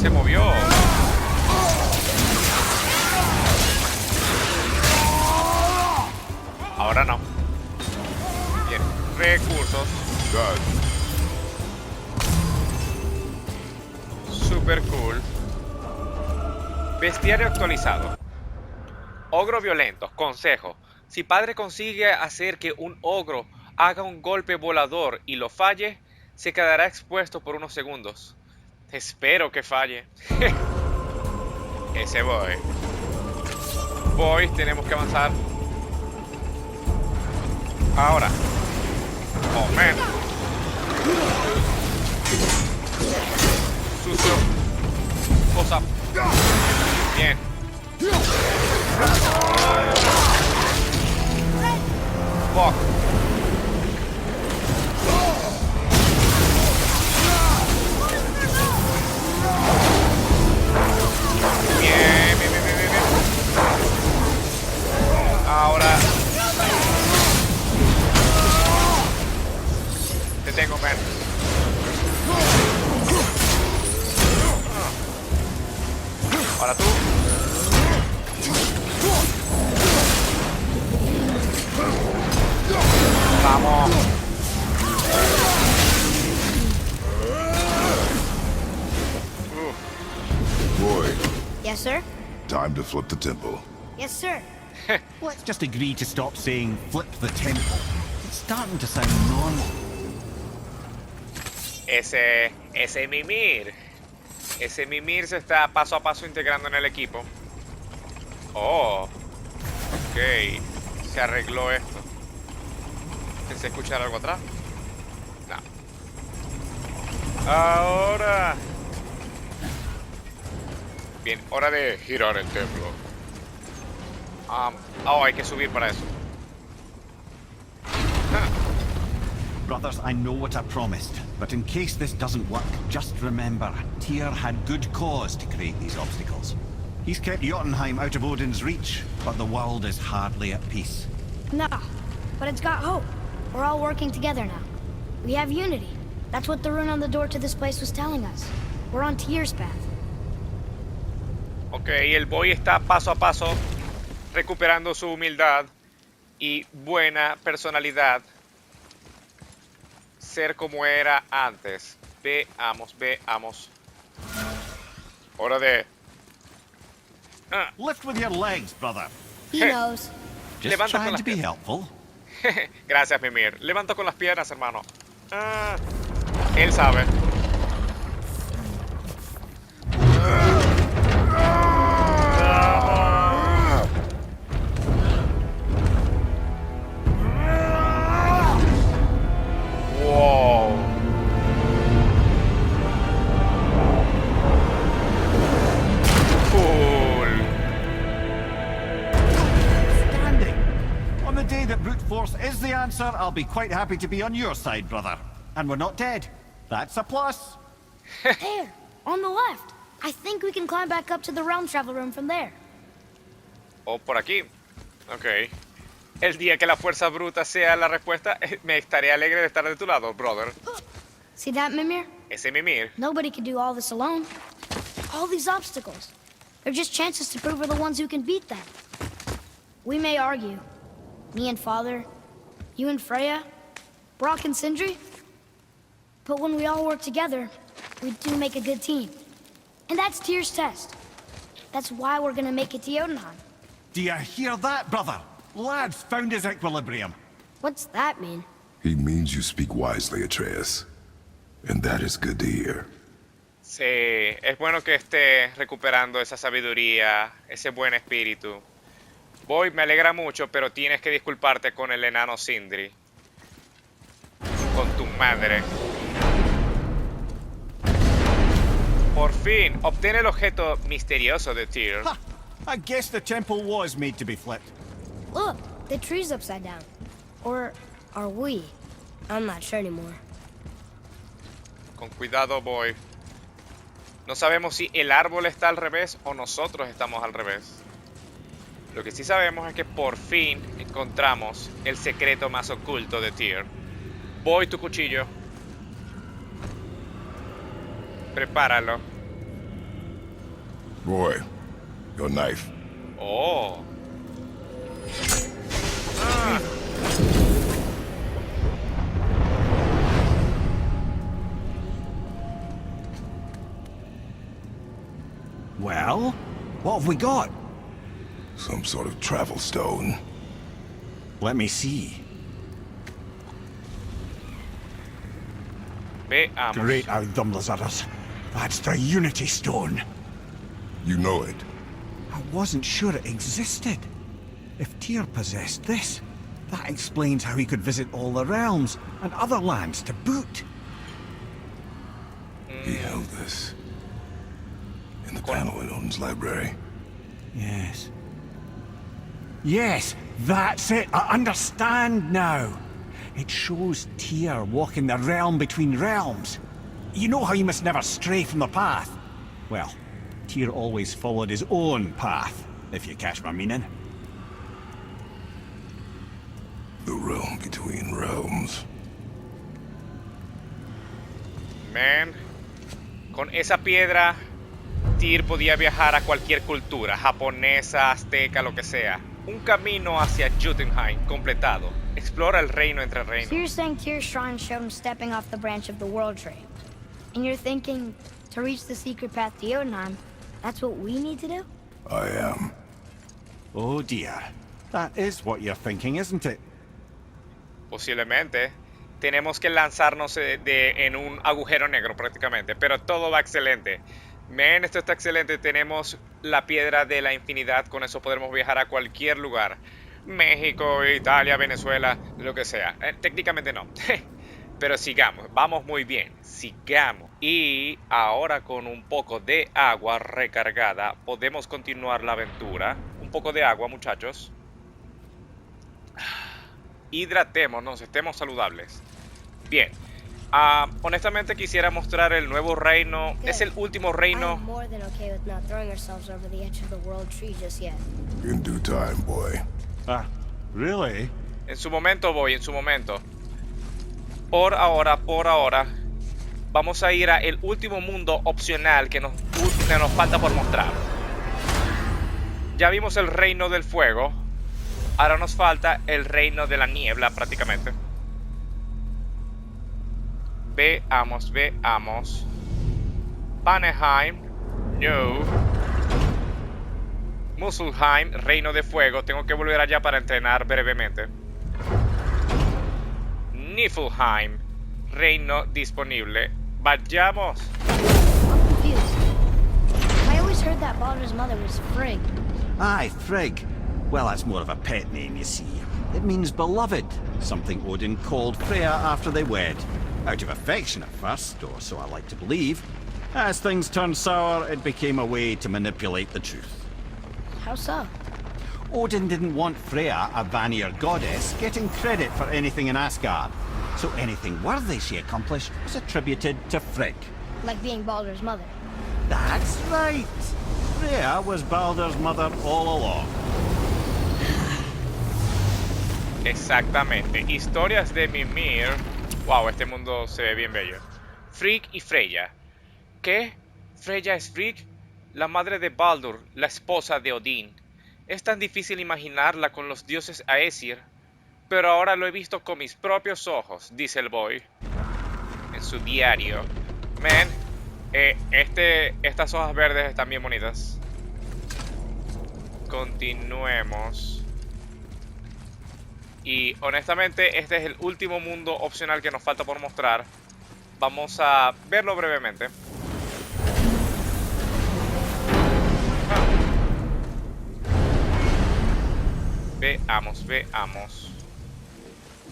[SPEAKER 1] Se movió. Ahora no. Bien. Recursos. Super cool. Bestiario actualizado. Ogro violento. Consejo. Si padre consigue hacer que un ogro haga un golpe volador y lo falle, se quedará expuesto por unos segundos. Espero que falle. Ese voy. Voy, tenemos que avanzar. Ahora. Oh, man. Sucio. Cosa. Bien. Fuck. Bien, bien, bien, bien, bien. Ahora. Te tengo, man. Ahora tú. Vamos.
[SPEAKER 2] Boy,
[SPEAKER 4] Yes, sir?
[SPEAKER 2] time to flip the temple.
[SPEAKER 4] Yes, sir.
[SPEAKER 3] Let's just agree to stop saying flip the temple. It's starting to sound normal.
[SPEAKER 1] Ese Mimir. Ese Mimir se está paso a paso integrando en el equipo. Oh. Ok. Se arregló esto. Pensé escuchar algo atrás. No. Ahora. Bien, hora de girar el templo. Oh, hay que subir para eso.
[SPEAKER 3] Brothers, I know what I promised, but in case this doesn't work, just remember, Tyr had good cause to create these obstacles. He's kept Jotunheim out of Odin's reach, but the world is hardly at peace.
[SPEAKER 4] No, but it's got hope. We're all working together now. We have unity. That's what the rune on the door to this place was telling us. We're on Tyr's path.
[SPEAKER 1] Ok, el boy está paso a paso recuperando su humildad y buena personalidad. Ser como era antes. Veamos. Hora de...
[SPEAKER 3] Lift with your legs, brother.
[SPEAKER 4] He knows.
[SPEAKER 3] Just
[SPEAKER 1] Levanta con
[SPEAKER 3] trying
[SPEAKER 1] las
[SPEAKER 3] to be
[SPEAKER 1] piernas.
[SPEAKER 3] helpful.
[SPEAKER 1] Gracias, Mimir. Levanto con las piernas, hermano. Él sabe. Wow. Cool.
[SPEAKER 3] Standing. On the day that brute force is the answer, I'll be quite happy to be on your side, brother. And we're not dead. That's a plus.
[SPEAKER 4] There, on the left. I think we can climb back up to the realm travel room from there.
[SPEAKER 1] O por aquí. Ok. El día que la fuerza bruta sea la respuesta, me estaré alegre de estar de tu lado, brother.
[SPEAKER 4] See that, Mimir?
[SPEAKER 1] Ese Mimir.
[SPEAKER 4] Nobody can do all this alone. All these obstacles. They're just chances to prove we're the ones who can beat them. We may argue. Me and Father, you and Freya, Brock and Sindri. But when we all work together, we do make a good team. And that's Tyr's test. That's why we're gonna make it to Jotunheim.
[SPEAKER 3] Do you hear that, brother? Lad's found his equilibrium.
[SPEAKER 4] What's that mean?
[SPEAKER 2] He means you speak wisely, Atreus. And that is good to hear.
[SPEAKER 1] Sí, es bueno que esté recuperando esa sabiduría, ese buen espíritu. Boy, me alegra mucho, pero tienes que disculparte con el enano Sindri. Con tu madre. Por fin, obtiene el objeto misterioso de Tyr.
[SPEAKER 3] Ha! I guess the temple was made to be flipped.
[SPEAKER 4] Look, the tree's upside down. Or are we? I'm not sure anymore.
[SPEAKER 1] Con cuidado, Boy. No sabemos si el árbol está al revés o nosotros estamos al revés. Lo que sí sabemos es que por fin encontramos el secreto más oculto de Tyr. Boy, tu cuchillo. Prepáralo.
[SPEAKER 2] Boy, your knife.
[SPEAKER 1] Oh.
[SPEAKER 3] Well, what have we got?
[SPEAKER 2] Some sort of travel stone.
[SPEAKER 3] Let me see.
[SPEAKER 1] Veamos.
[SPEAKER 3] Great Audumlazaras. That's the Unity Stone.
[SPEAKER 2] You know it.
[SPEAKER 3] I wasn't sure it existed. If Tyr possessed this, that explains how he could visit all the realms and other lands to boot.
[SPEAKER 2] He held this. In the panel in Odin's library.
[SPEAKER 3] Yes. Yes, that's it. I understand now. It shows Tyr walking the realm between realms. You know how you must never stray from the path? Well, Tyr always followed his own path, if you catch my meaning.
[SPEAKER 2] The realm between realms.
[SPEAKER 1] Man, con esa piedra, Tyr podía viajar a cualquier cultura, japonesa, azteca, lo que sea. Un camino hacia Jotunheim completado. Explora el reino entre reinos.
[SPEAKER 4] So you're saying Tyr's shrine showed him stepping off the branch of the world tree. And you're thinking, to reach the secret path to Jotunheim, that's what we need to do?
[SPEAKER 2] I am.
[SPEAKER 3] Oh dear. That is what you're thinking, isn't it?
[SPEAKER 1] Posiblemente. tenemos que lanzarnos en un agujero negro prácticamente, pero todo va excelente. Men, esto está excelente. Tenemos la piedra de la infinidad, con eso podremos viajar a cualquier lugar. México, Italia, Venezuela, lo que sea. Técnicamente no. Pero sigamos, vamos muy bien, sigamos. Y ahora con un poco de agua recargada podemos continuar la aventura. Un poco de agua, muchachos. Hidratémonos, estemos saludables. Bien. Honestamente quisiera mostrar el nuevo reino. Es el último reino.
[SPEAKER 2] In due time, boy.
[SPEAKER 3] Ah, really?
[SPEAKER 1] En su momento voy, en su momento. Por ahora, vamos a ir a el último mundo opcional que nos falta por mostrar. Ya vimos el reino del fuego. Ahora nos falta el reino de la niebla prácticamente. Veamos. Vanaheim. No. Muspelheim, reino de fuego. Tengo que volver allá para entrenar brevemente. Niflheim, reino disponible. Vayamos.
[SPEAKER 4] I'm confused. I always heard that Baldur's mother was Frigg.
[SPEAKER 3] Aye, Frigg. Well, that's more of a pet name, you see. It means beloved, something Odin called Freya after they wed. Out of affection at first, or so I like to believe. As things turned sour, it became a way to manipulate the truth.
[SPEAKER 4] How so?
[SPEAKER 3] Odin didn't want Freya, a Vanir goddess, getting credit for anything in Asgard. So anything worthy she accomplished was attributed to Frigg.
[SPEAKER 4] Like being Baldur's mother.
[SPEAKER 3] That's right. Freya was Baldur's mother all along.
[SPEAKER 1] Exactamente. Historias de Mimir. Wow, este mundo se ve bien bello. Frigg y Freya. ¿Qué? ¿Freya es Frigg? La madre de Baldur, la esposa de Odín. Es tan difícil imaginarla con los dioses Aesir. Pero ahora lo he visto con mis propios ojos, dice el boy. En su diario. Man, estas hojas verdes están bien bonitas. Continuemos. Y honestamente este es el último mundo opcional que nos falta por mostrar. Vamos a verlo brevemente. Veamos.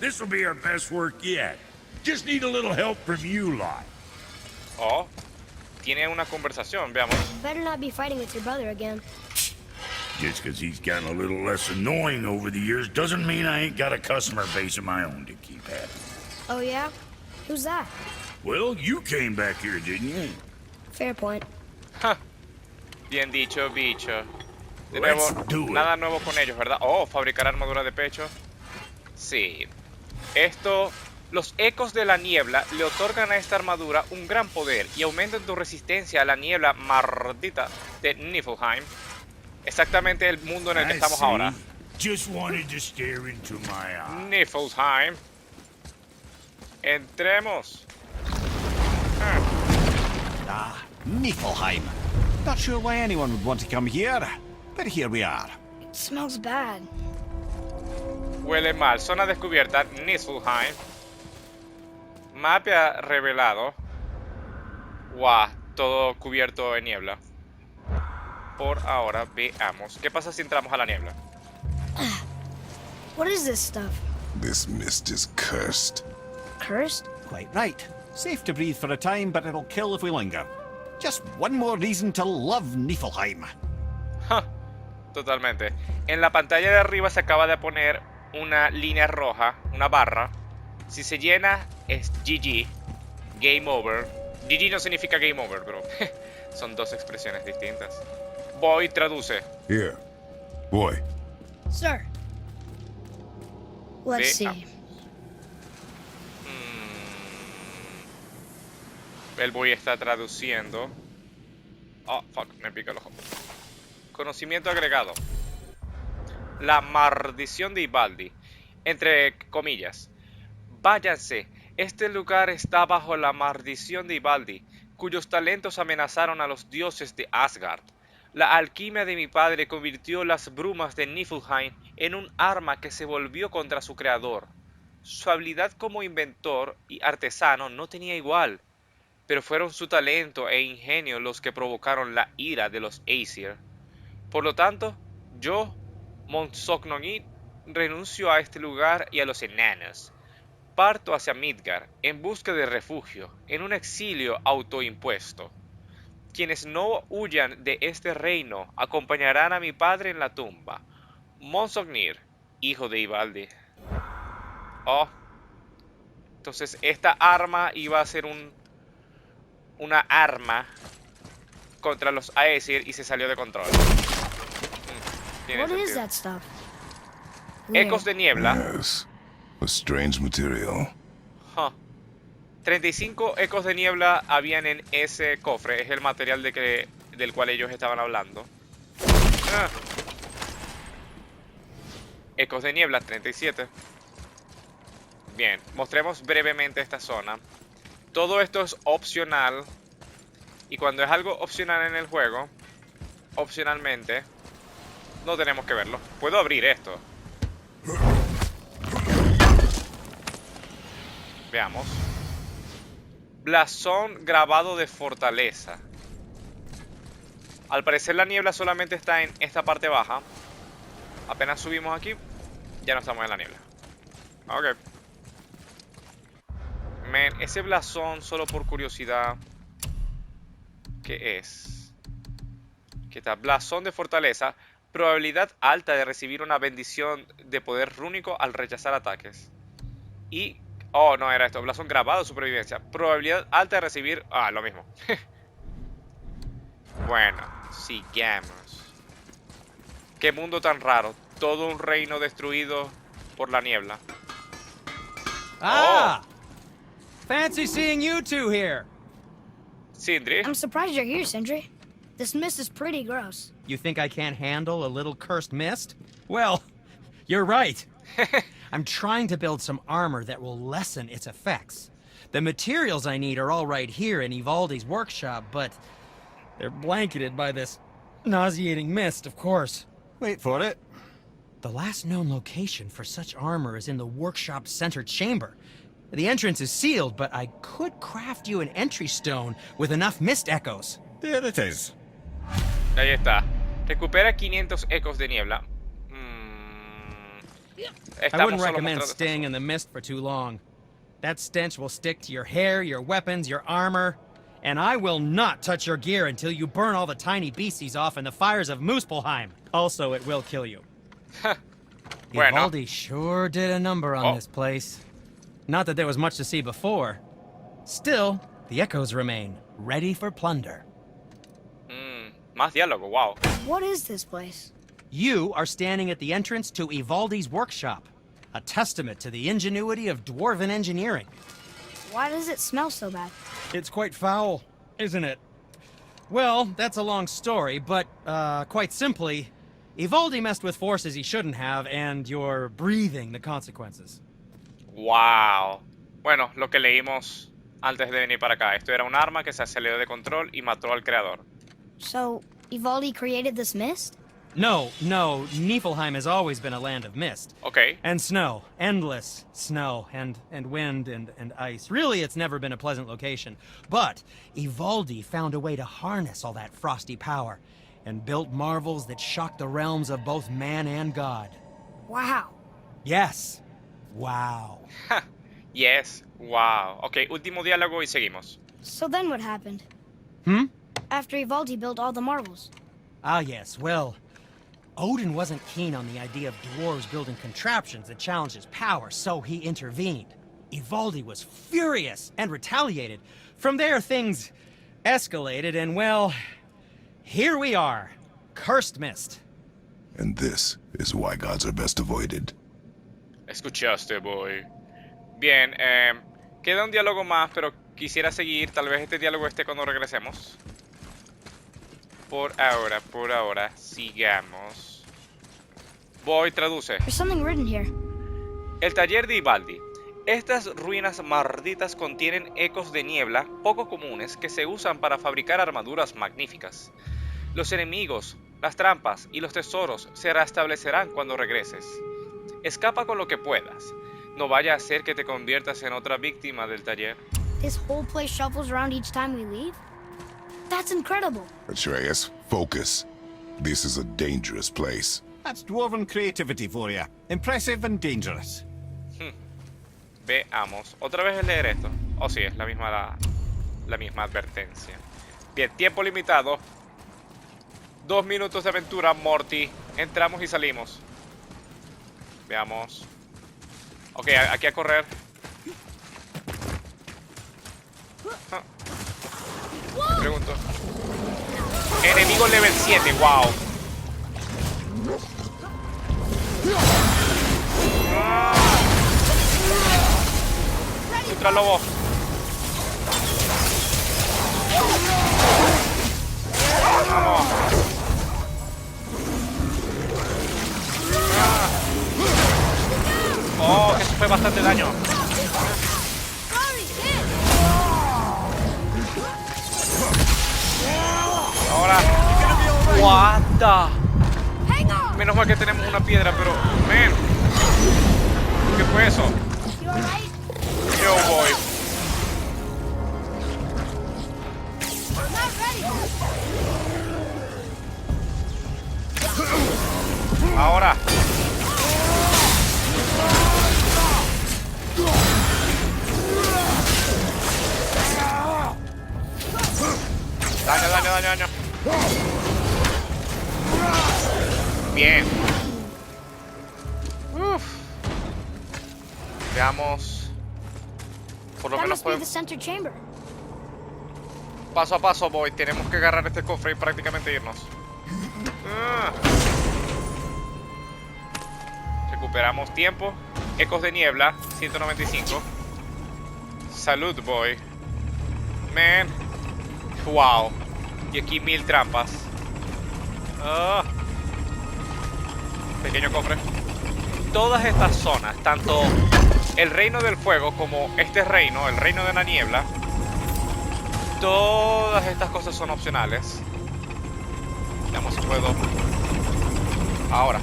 [SPEAKER 5] This will be our best work yet. Just need a little help from you lot.
[SPEAKER 1] Oh, tiene una conversación, veamos.
[SPEAKER 4] Better not be fighting with your brother again.
[SPEAKER 5] Just because he's gotten a little less annoying over the years doesn't mean I ain't got a customer base of my own to keep having.
[SPEAKER 4] Oh yeah? Who's that?
[SPEAKER 5] Well, you came back here, didn't you?
[SPEAKER 4] Fair point.
[SPEAKER 1] Ja. Bien dicho, bicho. De
[SPEAKER 5] Let's
[SPEAKER 1] nuevo,
[SPEAKER 5] do it.
[SPEAKER 1] nada nuevo con ellos, ¿verdad? Oh, fabricar armadura de pecho. Sí. Los ecos de la niebla le otorgan a esta armadura un gran poder y aumentan tu resistencia a la niebla maldita de Niflheim. Exactamente el mundo en el que estamos ahora.
[SPEAKER 5] Just wanted to stare into my eye.
[SPEAKER 1] Niflheim. Entremos.
[SPEAKER 3] Niflheim. Not sure why anyone would want to come here, but here we are.
[SPEAKER 4] It smells bad.
[SPEAKER 1] Huele mal. Zona descubierta. Niflheim. Mapa revelado. Wow, todo cubierto de niebla. Por ahora, veamos. ¿Qué pasa si entramos a la niebla?
[SPEAKER 4] What is this stuff?
[SPEAKER 2] This mist is cursed.
[SPEAKER 4] Cursed?
[SPEAKER 3] Quite right. Safe to breathe for a time, but it'll kill if we linger. Just one more reason to love Niflheim.
[SPEAKER 1] Ja, totalmente. En la pantalla de arriba se acaba de poner una línea roja, una barra. Si se llena, es GG. Game over. GG no significa game over, bro. Son dos expresiones distintas. Boy traduce.
[SPEAKER 2] Here. Boy.
[SPEAKER 4] Sir. Let's
[SPEAKER 1] Ve-
[SPEAKER 4] see.
[SPEAKER 1] El boy está traduciendo. Oh, fuck, me pica el ojo. Conocimiento agregado. La maldición de Ivaldi. Entre comillas. Váyanse. Este lugar está bajo la maldición de Ivaldi, cuyos talentos amenazaron a los dioses de Asgard. La alquimia de mi padre convirtió las brumas de Niflheim en un arma que se volvió contra su creador. Su habilidad como inventor y artesano no tenía igual, pero fueron su talento e ingenio los que provocaron la ira de los Aesir. Por lo tanto, yo, Monsoknonit, renuncio a este lugar y a los enanos. Parto hacia Midgar en busca de refugio, en un exilio autoimpuesto. Quienes no huyan de este reino acompañarán a mi padre en la tumba. Monsoknir, hijo de Ivaldi. Oh. Entonces esta arma iba a ser una arma contra los Aesir y se salió de control. Tiene
[SPEAKER 4] What is
[SPEAKER 1] sentido.
[SPEAKER 4] that stuff?
[SPEAKER 1] Ecos de niebla.
[SPEAKER 2] Yes. A strange material.
[SPEAKER 1] Huh. 35 ecos de niebla habían en ese cofre. Es el material del cual ellos estaban hablando. Ah. Ecos de niebla, 37. Bien, mostremos brevemente esta zona. Todo esto es opcional. Y cuando es algo opcional en el juego, opcionalmente, no tenemos que verlo. Puedo abrir esto. Veamos. Blasón grabado de fortaleza. Al parecer la niebla solamente está en esta parte baja. Apenas subimos aquí, ya no estamos en la niebla. Ok. Man, ese blasón, solo por curiosidad, ¿qué es? ¿Qué tal? Blasón de fortaleza. Probabilidad alta de recibir una bendición de poder rúnico al rechazar ataques. Y... oh, no era esto. Blasón grabado de supervivencia. Probabilidad alta de recibir... ah, lo mismo. Bueno, sigamos. Qué mundo tan raro. Todo un reino destruido por la niebla.
[SPEAKER 7] Ah! Fancy seeing you two here.
[SPEAKER 1] Sindri.
[SPEAKER 4] I'm surprised you're here, Sindri. This mist is pretty gross.
[SPEAKER 7] You think I can't handle a little cursed mist? Well, you're right. I'm trying to build some armor that will lessen its effects. The materials I need are all right here in Ivaldi's workshop, but they're blanketed by this nauseating mist, of course.
[SPEAKER 3] Wait for it.
[SPEAKER 7] The last known location for such armor is in the workshop's center chamber. The entrance is sealed, but I could craft you an entry stone with enough mist echoes.
[SPEAKER 3] There it is.
[SPEAKER 1] Ahí está. Recupera 500 ecos de niebla.
[SPEAKER 7] I wouldn't recommend staying in the mist for too long. That stench will stick to your hair, your weapons, your armor. And I will not touch your gear until you burn all the tiny beasties off in the fires of Muspelheim. Also, it will kill you.
[SPEAKER 1] Bueno.
[SPEAKER 7] Ivaldi sure did a number on this place. Not that there was much to see before. Still, the echoes remain, ready for plunder.
[SPEAKER 1] Más diálogo, wow.
[SPEAKER 4] What is this place?
[SPEAKER 7] You are standing at the entrance to Ivaldi's workshop, a testament to the ingenuity of dwarven engineering.
[SPEAKER 4] Why does it smell so bad?
[SPEAKER 7] It's quite foul, isn't it? Well, that's a long story, but, quite simply, Ivaldi messed with forces he shouldn't have, and you're breathing the consequences.
[SPEAKER 1] Wow. Bueno, lo que leímos antes de venir para acá. Esto era un arma que se salió de control y mató al creador.
[SPEAKER 4] So, Ivaldi created this mist?
[SPEAKER 7] No, Niflheim has always been a land of mist.
[SPEAKER 1] Ok.
[SPEAKER 7] And snow. Endless snow. And wind and ice. Really, it's never been a pleasant location. But Ivaldi found a way to harness all that frosty power and built marvels that shocked the realms of both man and god.
[SPEAKER 4] Wow.
[SPEAKER 7] Yes. Wow.
[SPEAKER 1] Yes. Wow. Ok, último diálogo y seguimos.
[SPEAKER 4] So then what happened? After Ivaldi built all the marvels.
[SPEAKER 7] Ah, yes. Well, Odin wasn't keen on the idea of dwarves building contraptions that challenged his power, so he intervened. Ivaldi was furious and retaliated. From there, things escalated, and well, here we are. Cursed Mist.
[SPEAKER 2] And this is why gods are best avoided.
[SPEAKER 1] Escuchaste, boy. Bien, queda un diálogo más, pero quisiera seguir. Tal vez este diálogo esté cuando regresemos. Por ahora, sigamos. Voy, traduce.
[SPEAKER 4] There's something written here.
[SPEAKER 1] El taller de Ivaldi. Estas ruinas malditas contienen ecos de niebla poco comunes que se usan para fabricar armaduras magníficas. Los enemigos, las trampas y los tesoros se restablecerán cuando regreses. Escapa con lo que puedas. No vaya a ser que te conviertas en otra víctima del taller.
[SPEAKER 4] This whole place shuffles around each time we leave? That's incredible.
[SPEAKER 2] Atreus, focus. This is a dangerous place.
[SPEAKER 3] That's dwarven creativity for you. Impressive and dangerous.
[SPEAKER 1] Veamos. Otra vez es leer esto. Oh, sí, es la misma advertencia. Bien, tiempo limitado. 2 minutos de aventura, Morty. Entramos y salimos. Veamos. Ok, aquí a correr. Me pregunto. Enemigo level 7, wow. Ultra lobo. Vamos. Oh, que eso fue bastante daño. Ahora. What the? Menos mal que tenemos una piedra, pero man. ¿Qué fue eso?
[SPEAKER 4] You alright?
[SPEAKER 1] Yo voy.
[SPEAKER 4] Not ready.
[SPEAKER 1] Ahora. Daño. Bien. Uf. Veamos. Por lo
[SPEAKER 4] That
[SPEAKER 1] menos
[SPEAKER 4] must be the
[SPEAKER 1] podemos.
[SPEAKER 4] center chamber.
[SPEAKER 1] Paso a paso voy. Tenemos que agarrar este cofre y prácticamente irnos. Recuperamos tiempo. Ecos de niebla, 195. Salud, boy. Man. Wow. Y aquí 1000 trampas. Pequeño cofre. Todas estas zonas, tanto el reino del fuego como este reino, el reino de la niebla, todas estas cosas son opcionales. Veamos si puedo. Ahora.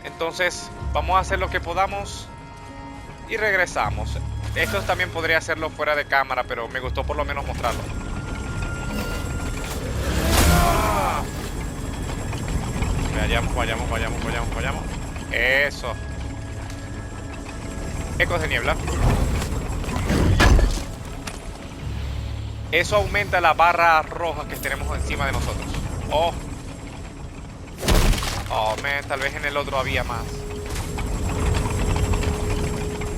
[SPEAKER 1] Entonces, vamos a hacer lo que podamos y regresamos. Esto también podría hacerlo fuera de cámara, pero me gustó por lo menos mostrarlo. Vayamos. Eso. Ecos de niebla. Eso aumenta la barra roja que tenemos encima de nosotros. Oh, man, tal vez en el otro había más.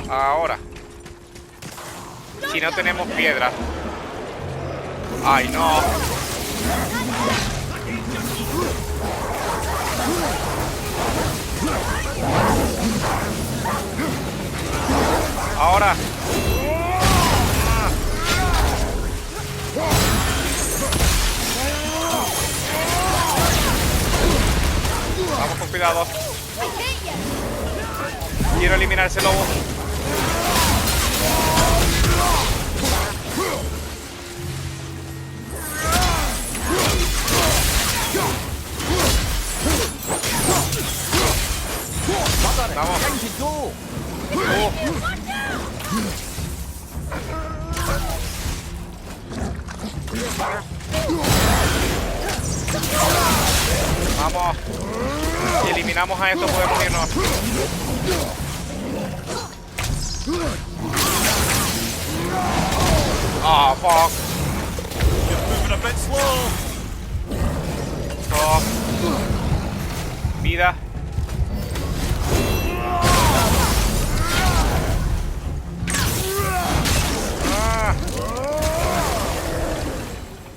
[SPEAKER 1] Ahora. Si no tenemos piedra. Ay, no. Ahora. Vamos con cuidado. Quiero eliminar ese lobo. Vamos. Vamos. Si eliminamos a esto podemos irnos. Ah, fuck.
[SPEAKER 3] Moving a bit slow.
[SPEAKER 1] Fuck. Vida.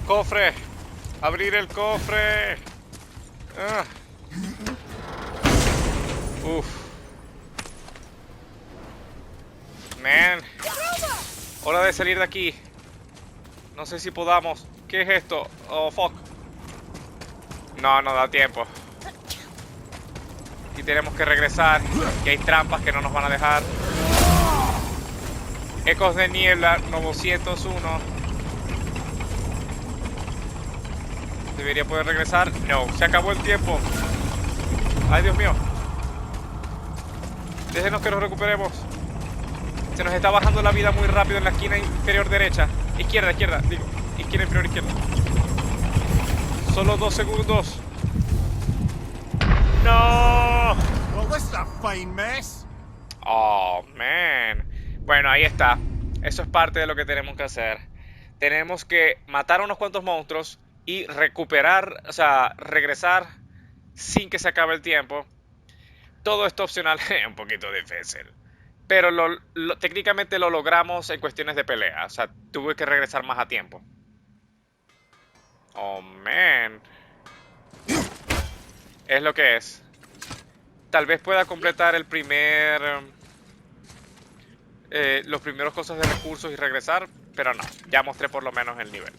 [SPEAKER 1] Cofre. Abrir el cofre. Uf. Man. Hora de salir de aquí. No sé si podamos. ¿Qué es esto? Oh, fuck. No da tiempo. Y tenemos que regresar. Que hay trampas que no nos van a dejar. Ecos de niebla 901. Debería poder regresar. No, se acabó el tiempo. Ay, Dios mío. Déjenos que nos recuperemos. Se nos está bajando la vida muy rápido en la esquina inferior derecha. Izquierda, digo. Izquierda inferior izquierda. Solo 2 segundos. ¡No!
[SPEAKER 3] Well, this is a fine mess.
[SPEAKER 1] Oh, man. Bueno, ahí está. Eso es parte de lo que tenemos que hacer. Tenemos que matar a unos cuantos monstruos y recuperar, o sea, regresar sin que se acabe el tiempo. Todo esto opcional es un poquito difícil. Pero técnicamente lo logramos en cuestiones de pelea. O sea, tuve que regresar más a tiempo. Oh, man. Es lo que es. Tal vez pueda completar el primer... los primeros cosas de recursos y regresar. Pero no, ya mostré por lo menos el nivel.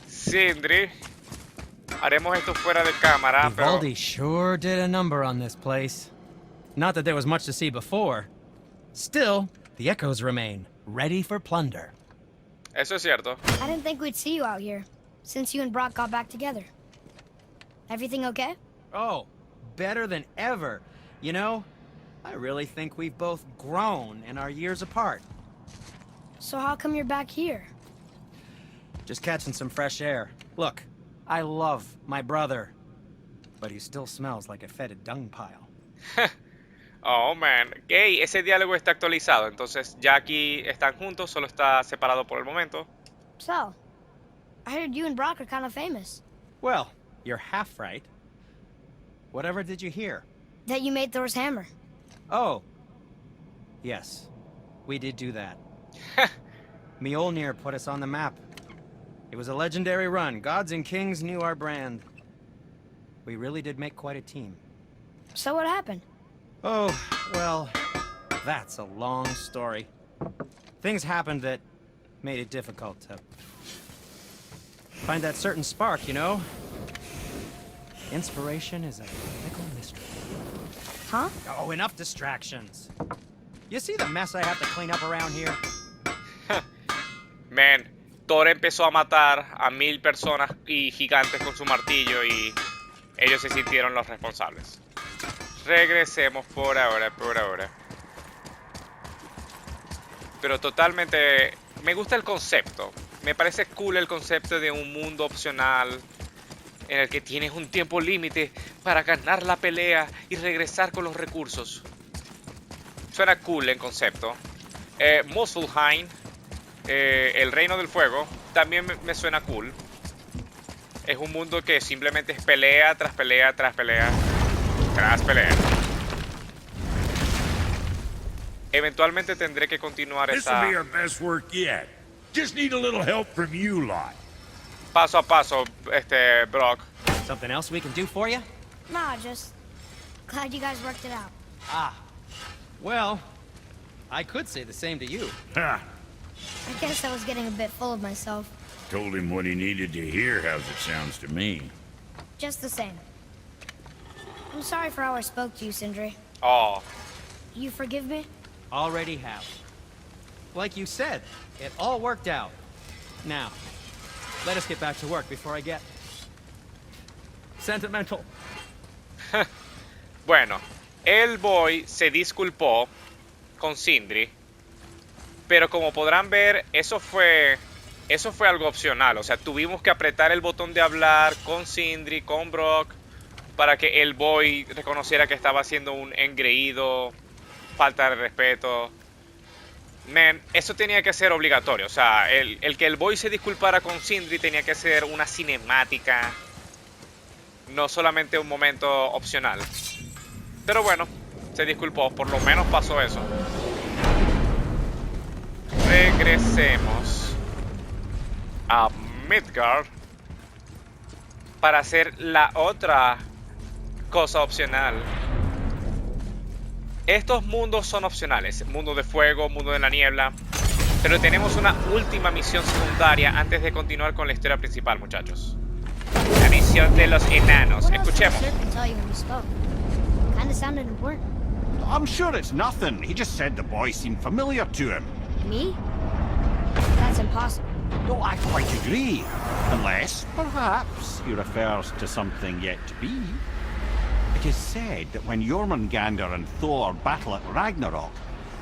[SPEAKER 1] Sindri. Haremos esto fuera de cámara, pero...
[SPEAKER 7] Vivaldi sure did a number on this place. Not that there was much to see before. Still, the echoes remain, ready for plunder.
[SPEAKER 1] Eso es cierto.
[SPEAKER 4] I didn't think we'd see you out here, since you and Brock got back together. Everything okay?
[SPEAKER 7] Oh, better than ever. You know, I really think we've both grown in our years apart.
[SPEAKER 4] So how come you're back here?
[SPEAKER 7] Just catching some fresh air. Look, I love my brother, but he still smells like a fetid dung pile.
[SPEAKER 1] Oh, man. Hey, ese diálogo está actualizado. Entonces, ya aquí están juntos. Solo está separado por el momento.
[SPEAKER 4] So, I heard you and Brock are kind of famous.
[SPEAKER 7] Well, you're half right. Whatever did you hear?
[SPEAKER 4] That you made Thor's hammer.
[SPEAKER 7] Oh. Yes, we did do that. Mjolnir put us on the map. It was a legendary run. Gods and kings knew our brand. We really did make quite a team.
[SPEAKER 4] So what happened?
[SPEAKER 7] Oh, well, that's a long story. Things happened that made it difficult to find that certain spark, you know? Inspiration is a fickle mystery.
[SPEAKER 4] Huh?
[SPEAKER 7] Oh, enough distractions. You see the mess I have to clean up around here?
[SPEAKER 1] Man, Thor empezó a matar a 1000 personas y gigantes con su martillo y ellos se sintieron los responsables. Regresemos por ahora, Pero totalmente... Me gusta el concepto. Me parece cool el concepto de un mundo opcional en el que tienes un tiempo límite para ganar la pelea y regresar con los recursos. Suena cool el concepto. Muspelheim, el Reino del Fuego, también me suena cool. Es un mundo que simplemente es pelea tras pelea tras pelea tras pelea. Eventualmente tendré que continuar
[SPEAKER 5] This will be our best work yet. Just need a little help from you lot.
[SPEAKER 1] paso a paso, Brock.
[SPEAKER 7] Something else we can do for you?
[SPEAKER 4] Nah, just glad you guys worked it out.
[SPEAKER 7] Ah. Well, I could say the same to you.
[SPEAKER 5] Ha!
[SPEAKER 4] I guess I was getting a bit full of myself.
[SPEAKER 5] Told him what he needed to hear, how's it sounds to me.
[SPEAKER 4] Just the same. I'm sorry for how I spoke to you, Sindri.
[SPEAKER 1] Oh,
[SPEAKER 4] You forgive me?
[SPEAKER 7] Already have. Like you said, it all worked out. Now, let us get back to work before I get sentimental.
[SPEAKER 1] bueno, el boy se disculpó con Sindri, pero como podrán ver, eso fue algo opcional. O sea, tuvimos que apretar el botón de hablar con Sindri, con Brock, para que el boy reconociera que estaba haciendo un engreído, falta de respeto. Man, eso tenía que ser obligatorio. O sea, el que el boy se disculpara con Sindri tenía que ser una cinemática, no solamente un momento opcional. Pero bueno, se disculpó, por lo menos pasó eso. Regresemos a Midgard para hacer la otra cosa opcional. Estos mundos son opcionales, mundo de fuego, mundo de la niebla, pero tenemos una última misión secundaria antes de continuar con la historia principal, muchachos. La misión de los enanos.
[SPEAKER 4] What else did
[SPEAKER 1] Escuchemos.
[SPEAKER 4] Serpent tell you when you spoke? Kinda sounded important.
[SPEAKER 3] I'm sure it's nothing. He just said the boy seemed familiar to him.
[SPEAKER 4] Me? That's impossible.
[SPEAKER 3] No, I quite agree. Unless, perhaps, he refers to something yet to be. It is said that when Jormungandr and Thor battle at Ragnarok,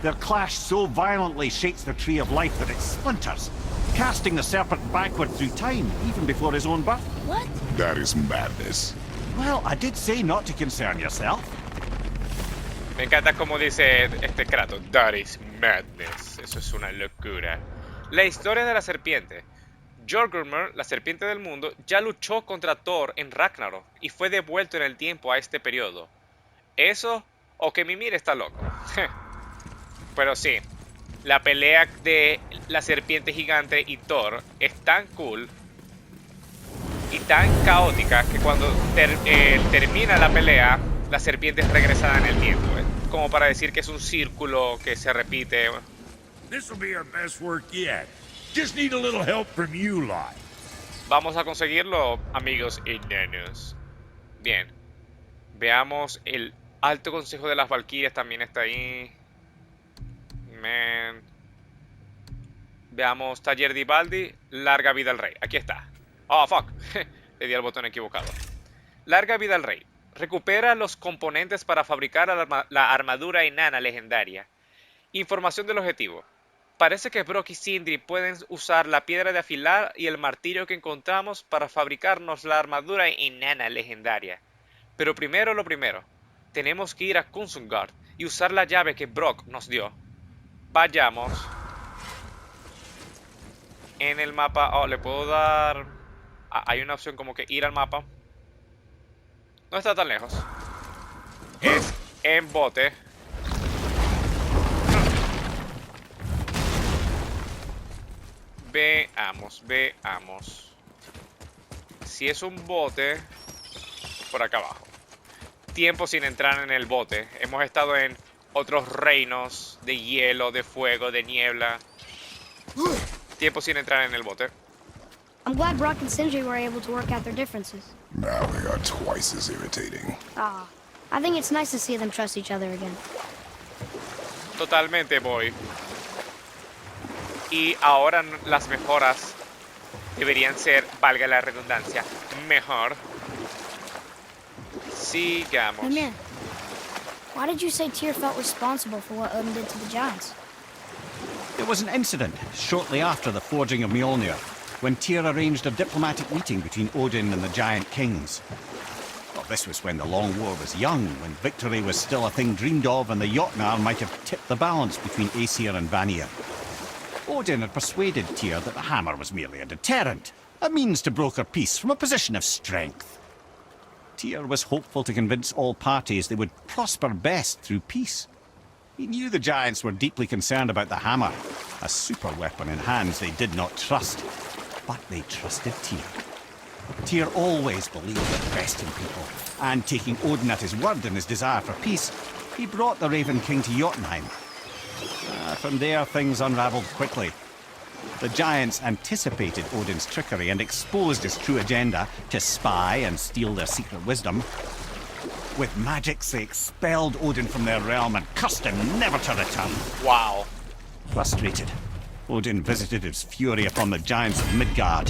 [SPEAKER 3] their clash so violently shakes the Tree of Life that it splinters, casting the serpent backward through time, even before his own birth.
[SPEAKER 4] What?
[SPEAKER 2] That is madness.
[SPEAKER 3] Well, I did say not to concern yourself.
[SPEAKER 1] Me encanta como dice este Kratos, that is madness. Eso es una locura. La historia de la serpiente. Jorgrimmr, la serpiente del mundo, ya luchó contra Thor en Ragnarok y fue devuelto en el tiempo a este periodo. Eso o que Mimir está loco. Pero sí, la pelea de la serpiente gigante y Thor es tan cool y tan caótica que cuando termina la pelea, la serpiente es regresada en el tiempo. Como para decir que es un círculo que se repite.
[SPEAKER 5] This'll be our best work yet. Just need a little help from you lot.
[SPEAKER 1] Vamos a conseguirlo, amigos enanos. Bien. Veamos el Alto Consejo de las Valquirias también está ahí. Man. Veamos Taller de Ivaldi. Larga vida al rey. Aquí está. Oh, fuck. Le di al botón equivocado. Larga vida al rey. Recupera los componentes para fabricar la armadura enana legendaria. Información del objetivo. Parece que Brock y Sindri pueden usar la piedra de afilar y el martillo que encontramos para fabricarnos la armadura enana legendaria. Pero primero lo primero. Tenemos que ir a Kungsgard y usar la llave que Brock nos dio. Vayamos. En el mapa... Oh, le puedo dar... Hay una opción como que ir al mapa. No está tan lejos. Es en bote. Veamos. Si es un bote, por acá abajo. Tiempo sin entrar en el bote. Hemos estado en otros reinos de hielo, de fuego, de niebla. Tiempo sin entrar en el bote.
[SPEAKER 4] I'm glad Brock and Sindri were able to work out their differences.
[SPEAKER 2] Now they are twice as irritating.
[SPEAKER 4] I think it's nice to see them trust each other again.
[SPEAKER 1] Totalmente, boy. Y ahora las mejoras deberían ser, valga la redundancia, mejor. Sigamos.
[SPEAKER 4] Mimir, why did you say Tyr felt responsible for what Odin did to the giants?
[SPEAKER 3] There was an incident shortly after the forging of Mjolnir, when Tyr arranged a diplomatic meeting between Odin and the giant kings. Well, this was when the Long War was young, when victory was still a thing dreamed of, and the Jotnar might have tipped the balance between Aesir and Vanir. Odin had persuaded Tyr that the hammer was merely a deterrent, a means to broker peace from a position of strength. Tyr was hopeful to convince all parties they would prosper best through peace. He knew the giants were deeply concerned about the hammer, a super weapon in hands they did not trust. But they trusted Tyr. Tyr always believed the best in people, and taking Odin at his word in his desire for peace, he brought the Raven King to Jotunheim. From there, things unravelled quickly. The giants anticipated Odin's trickery and exposed his true agenda to spy and steal their secret wisdom. With magics, they expelled Odin from their realm and cursed him never to return.
[SPEAKER 1] Wow.
[SPEAKER 3] Frustrated, Odin visited his fury upon the giants of Midgard.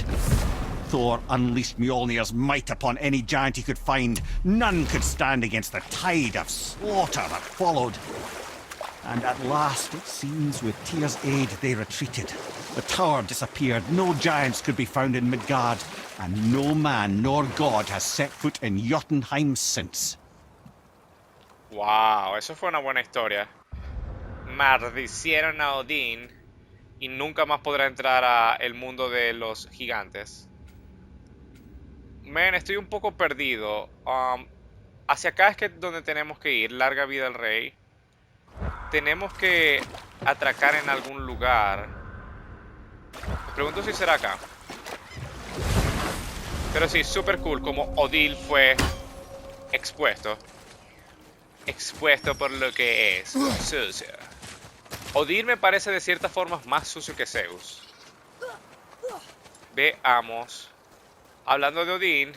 [SPEAKER 3] Thor unleashed Mjolnir's might upon any giant he could find. None could stand against the tide of slaughter that followed. And at last, it seems, with Tyr's aid, they retreated. The tower disappeared, no giants could be found in Midgard, and no man nor god has set foot in Jotunheim since.
[SPEAKER 1] Wow, eso fue una buena historia. Maldicieron a Odín y nunca más podrá entrar a el mundo de los gigantes. Man, estoy un poco perdido. Hacia acá es que donde tenemos que ir. Larga vida al rey. Tenemos que atracar en algún lugar. Me pregunto si será acá. Pero sí, super cool como Odín fue expuesto. Expuesto por lo que es sucio. Odín me parece de cierta forma más sucio que Zeus. Veamos. Hablando de Odín.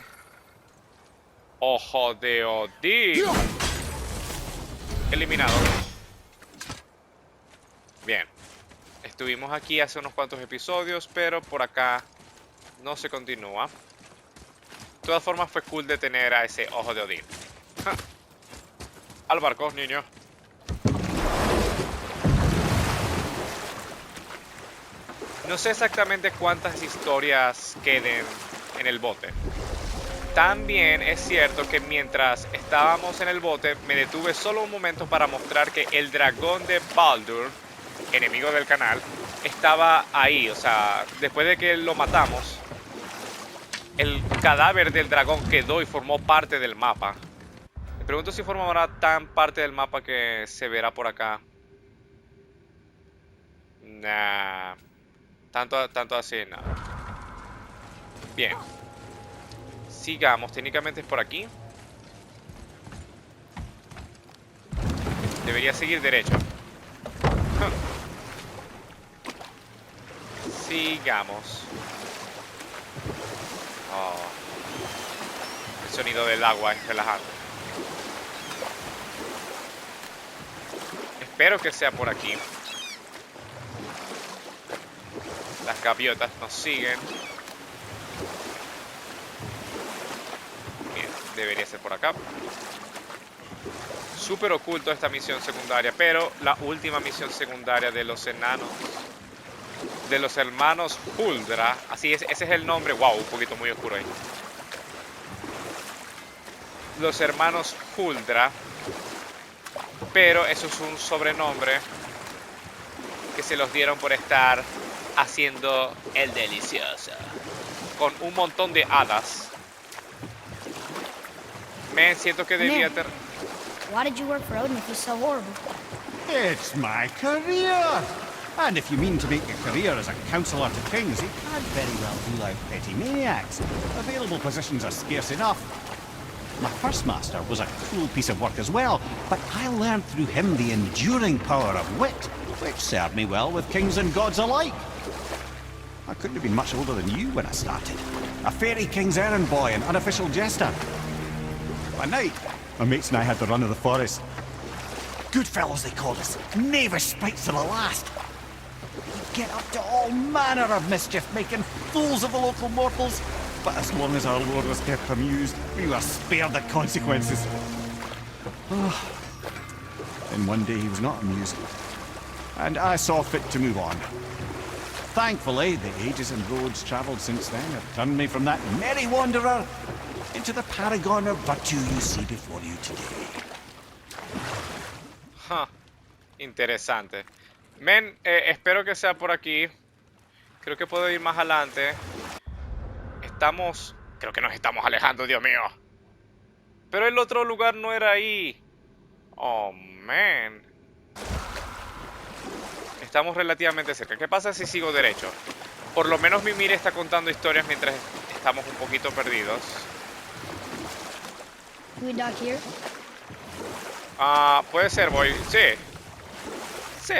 [SPEAKER 1] Ojo de Odín. Eliminado. Bien. Estuvimos aquí hace unos cuantos episodios, pero por acá no se continúa. De todas formas fue cool de tener a ese Ojo de Odín. Al barco, niño. No sé exactamente cuántas historias queden en el bote. También es cierto que mientras estábamos en el bote, me detuve solo un momento para mostrar que el dragón de Baldur, enemigo del canal, estaba ahí. O sea, después de que lo matamos, el cadáver del dragón quedó y formó parte del mapa. Me pregunto si formará tan parte del mapa que se verá por acá. Nah. Tanto así, no. Bien. Sigamos. Técnicamente es por aquí. Debería seguir derecho. Sigamos. Oh. El sonido del agua es relajante. Espero que sea por aquí. Las gaviotas nos siguen. Bien, debería ser por acá. Súper oculto esta misión secundaria, pero la última misión secundaria de los enanos, de los hermanos Huldra. Así es, ese es el nombre. Wow, un poquito muy oscuro ahí. Los hermanos Huldra. Pero eso es un sobrenombre que se los dieron por estar haciendo el delicioso con un montón de hadas. Me siento que debía ter...
[SPEAKER 4] Why did you work for Odin if he's so horrible?
[SPEAKER 3] It's my career! And if you mean to make a career as a counsellor to kings, you can't very well rule out petty maniacs. Available positions are scarce enough. My first master was a cruel piece of work as well, but I learned through him the enduring power of wit, which served me well with kings and gods alike. I couldn't have been much older than you when I started. A fairy king's errand boy and unofficial jester. One night, my mates and I had the run of the forest. Good fellows they called us, knavish sprites to the last. We'd get up to all manner of mischief, making fools of the local mortals. But as long as our lord was kept amused, we were spared the consequences. Then one day he was not amused, and I saw fit to move on. Thankfully, the ages and roads travelled since then have turned me from that merry wanderer into the paragon of virtue you see before you today.
[SPEAKER 1] Interesante. Men, espero que sea por aquí. Creo que puedo ir más adelante. Creo que nos estamos alejando, Dios mío. Pero el otro lugar no era ahí. Oh, man. Estamos relativamente cerca. ¿Qué pasa si sigo derecho? Por lo menos Mimir está contando historias mientras estamos un poquito perdidos.
[SPEAKER 4] Can we dock here?
[SPEAKER 1] Puede ser, voy. Sí. Sí.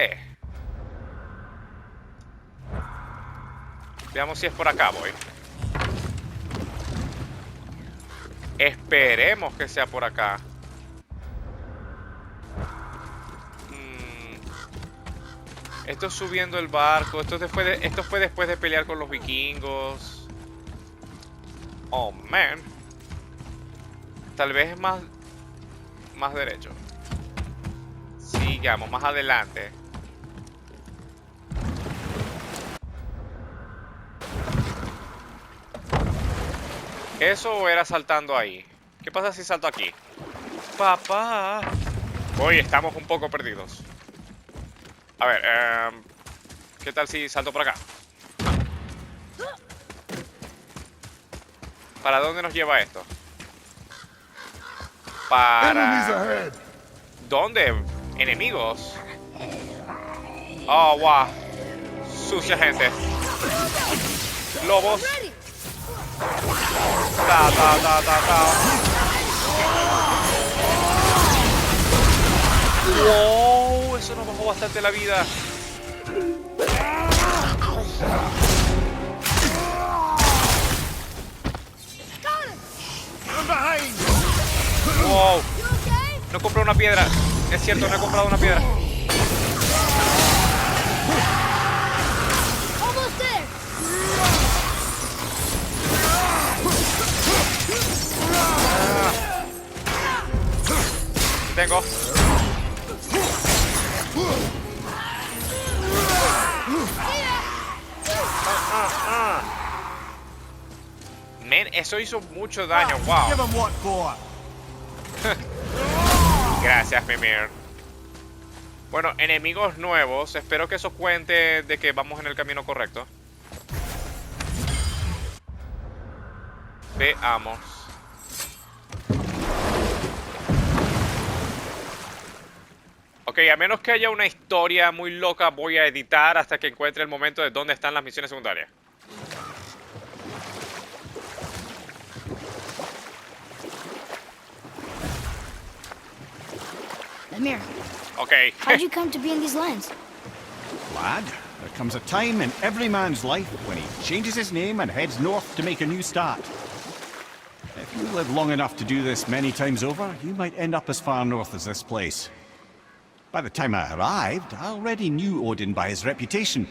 [SPEAKER 1] Veamos si es por acá, voy. Esperemos que sea por acá. Esto es subiendo el barco. Esto fue después de pelear con los vikingos. Oh, man. Tal vez es más derecho. Sigamos, más adelante. ¿Eso era saltando ahí? ¿Qué pasa si salto aquí? Papá. Hoy estamos un poco perdidos. A ver, ¿qué tal si salto por acá? ¿Para dónde nos lleva esto? Para... ¿Dónde? ¿Enemigos? Oh, wow. Sucia gente. Lobos. Wow, eso nos bajó bastante la vida. Wow. No compré una piedra. Es cierto, no he comprado una piedra.
[SPEAKER 4] Almost there.
[SPEAKER 1] tengo. Men, eso hizo mucho daño, wow.
[SPEAKER 3] Give him what for.
[SPEAKER 1] Gracias, Mimir. Bueno, enemigos nuevos. Espero que eso cuente de que vamos en el camino correcto. Veamos. Ok, a menos que haya una historia muy loca, voy a editar hasta que encuentre el momento de dónde están las misiones secundarias.
[SPEAKER 4] Mimir,
[SPEAKER 1] Ok.
[SPEAKER 4] how'd you come to be in these lands?
[SPEAKER 3] Lad, there comes a time in every man's life when he changes his name and heads north to make a new start. If you live long enough to do this many times over, you might end up as far north as this place. By the time I arrived, I already knew Odin by his reputation,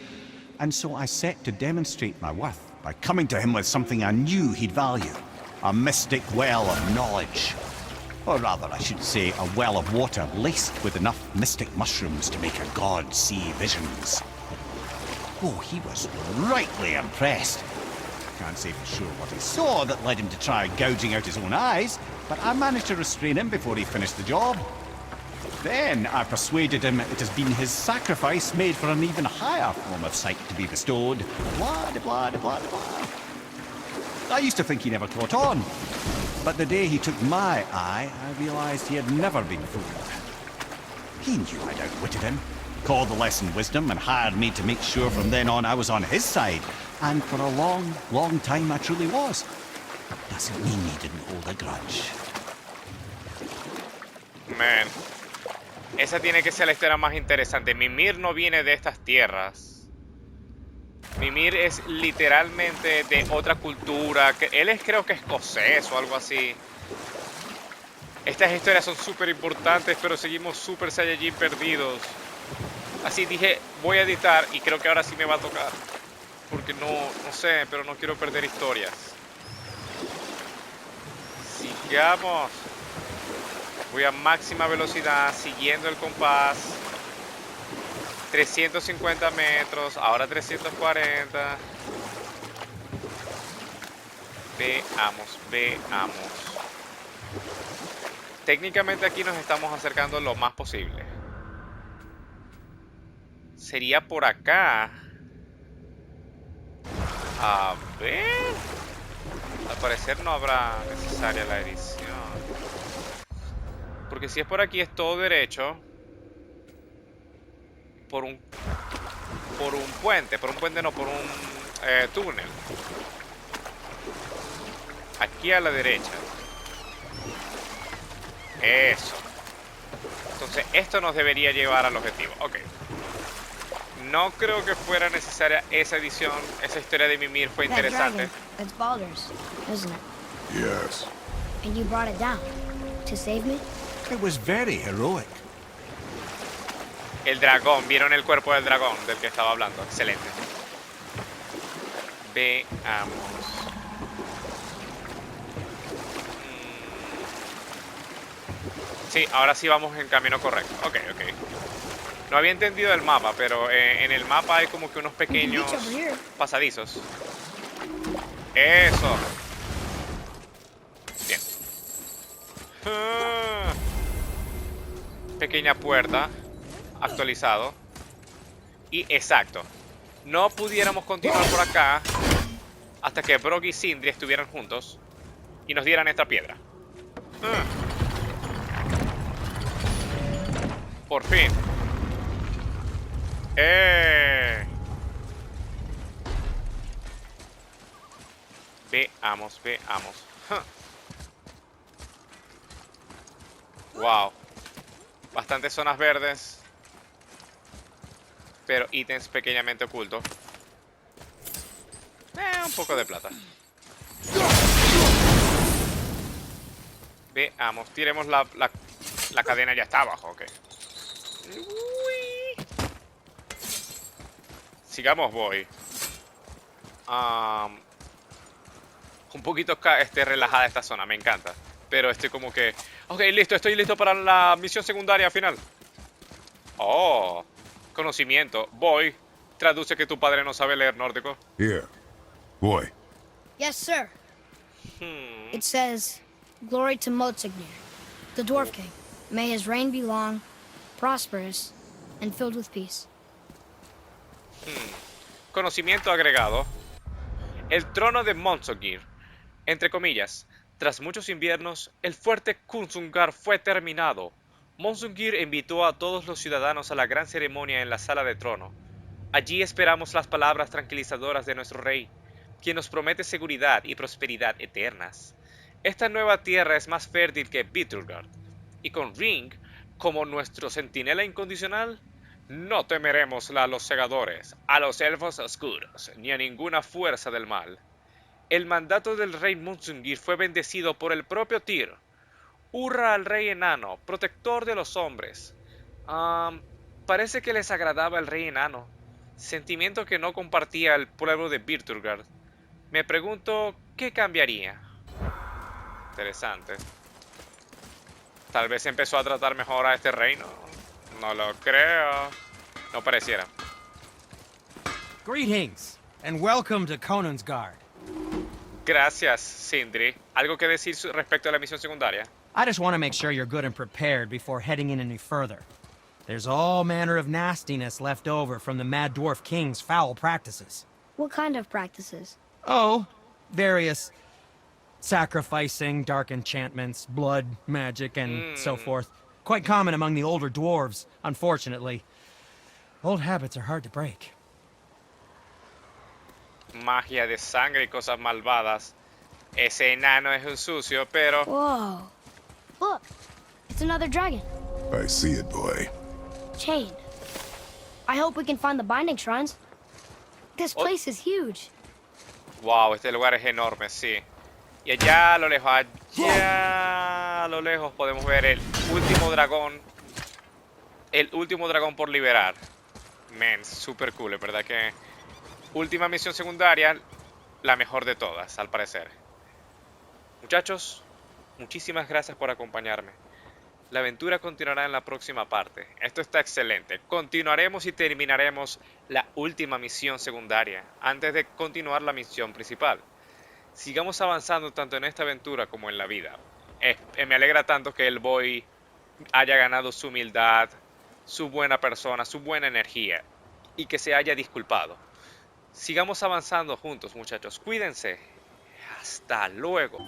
[SPEAKER 3] and so I set to demonstrate my worth by coming to him with something I knew he'd value. A mystic well of knowledge. Or rather, I should say, a well of water laced with enough mystic mushrooms to make a god see visions. Oh, he was rightly impressed. Can't say for sure what he saw that led him to try gouging out his own eyes, but I managed to restrain him before he finished the job. Then I persuaded him it has been his sacrifice made for an even higher form of sight to be bestowed. Blah, de blah, de blah, de blah. I used to think he never caught on. But the day he took my eye, I realized he had never been fooled. He knew I'd outwitted him, called the lesson wisdom, and hired me to make sure from then on I was on his side. And for a long, long time I truly was. Doesn't mean he didn't hold a grudge.
[SPEAKER 1] Man, esa tiene que ser la historia más interesante. Mimir no viene de estas tierras. Mimir es literalmente de otra cultura. Él es, creo que escocés o algo así. Estas historias son súper importantes, pero seguimos Super Saiyajin perdidos. Así dije, voy a editar y creo que ahora sí me va a tocar. Porque no sé, pero no quiero perder historias. Sigamos. Voy a máxima velocidad, siguiendo el compás. 350 metros, ahora 340. Veamos. Técnicamente aquí nos estamos acercando lo más posible. Sería por acá. A ver. Al parecer no habrá necesaria la edición. Porque si es por aquí es todo derecho. Por un puente no, por un túnel. Aquí a la derecha. Eso. Entonces esto nos debería llevar al objetivo. Ok. No creo que fuera necesaria esa edición. Esa historia de Mimir fue interesante.
[SPEAKER 4] That's Baldur's, isn't it?
[SPEAKER 2] Yes.
[SPEAKER 4] And you brought it down to save me?
[SPEAKER 3] It was very heroic.
[SPEAKER 1] El dragón, ¿vieron el cuerpo del dragón del que estaba hablando? Excelente. Veamos. Sí, ahora sí vamos en camino correcto. Ok. No había entendido el mapa, pero en el mapa hay como que unos pequeños pasadizos. Eso. Bien. Pequeña puerta. Actualizado. Y exacto. No pudiéramos continuar por acá hasta que Brok y Sindri estuvieran juntos y nos dieran esta piedra. Por fin. Veamos. Wow. Bastantes zonas verdes. Pero ítems pequeñamente ocultos. Un poco de plata. Veamos, tiremos la cadena, ya está abajo, ok. Uy. Sigamos, voy. Un poquito relajada esta zona, me encanta. Pero estoy como que... Ok, listo, estoy listo para la misión secundaria final. Oh, conocimiento. Boy, traduce que tu padre no sabe leer nórdico.
[SPEAKER 2] Here. Boy.
[SPEAKER 4] Yes, sir. It says, "Glory to Motsignir, the Dwarf King. May his reign be long, prosperous, and filled with peace."
[SPEAKER 1] Conocimiento agregado. El trono de Monsogir. Entre comillas, tras muchos inviernos, el fuerte Kunsungar fue terminado. Monsungir invitó a todos los ciudadanos a la gran ceremonia en la sala de trono. Allí esperamos las palabras tranquilizadoras de nuestro rey, quien nos promete seguridad y prosperidad eternas. Esta nueva tierra es más fértil que Bittergard, y con Ring como nuestro centinela incondicional, no temeremos a los segadores, a los elfos oscuros, ni a ninguna fuerza del mal. El mandato del rey Monsungir fue bendecido por el propio Tyr. Hurra al rey enano, protector de los hombres. Parece que les agradaba el rey enano, sentimiento que no compartía el pueblo de Birturgard. Me pregunto, ¿qué cambiaría? Interesante. Tal vez empezó a tratar mejor a este reino. No lo creo. No pareciera.
[SPEAKER 7] Greetings, and welcome to Conansgard.
[SPEAKER 1] Gracias, Sindri. ¿Algo que decir respecto a la misión secundaria?
[SPEAKER 7] I just want to make sure you're good and prepared before heading in any further. There's all manner of nastiness left over from the Mad Dwarf King's foul practices.
[SPEAKER 4] What kind of practices?
[SPEAKER 7] Oh, various sacrificing, dark enchantments, blood, magic, and so forth. Quite common among the older dwarves, unfortunately. Old habits are hard to break.
[SPEAKER 1] Magia de sangre y cosas malvadas. Ese enano es un sucio, pero...
[SPEAKER 4] Whoa. Look, it's another dragon.
[SPEAKER 2] I see it, boy.
[SPEAKER 4] Chained. I hope we can find the binding shrines. This place is huge.
[SPEAKER 1] Wow, este lugar es enorme, sí. Y allá a lo lejos podemos ver el último dragón. El último dragón por liberar. Man, super cool, ¿verdad? Que última misión secundaria, la mejor de todas, al parecer. Muchachos, muchísimas gracias por acompañarme. La aventura continuará en la próxima parte. Esto está excelente. Continuaremos y terminaremos la última misión secundaria antes de continuar la misión principal. Sigamos avanzando tanto en esta aventura como en la vida. Me alegra tanto que el boy haya ganado su humildad, su buena persona, su buena energía y que se haya disculpado. Sigamos avanzando juntos, muchachos. Cuídense. Hasta luego.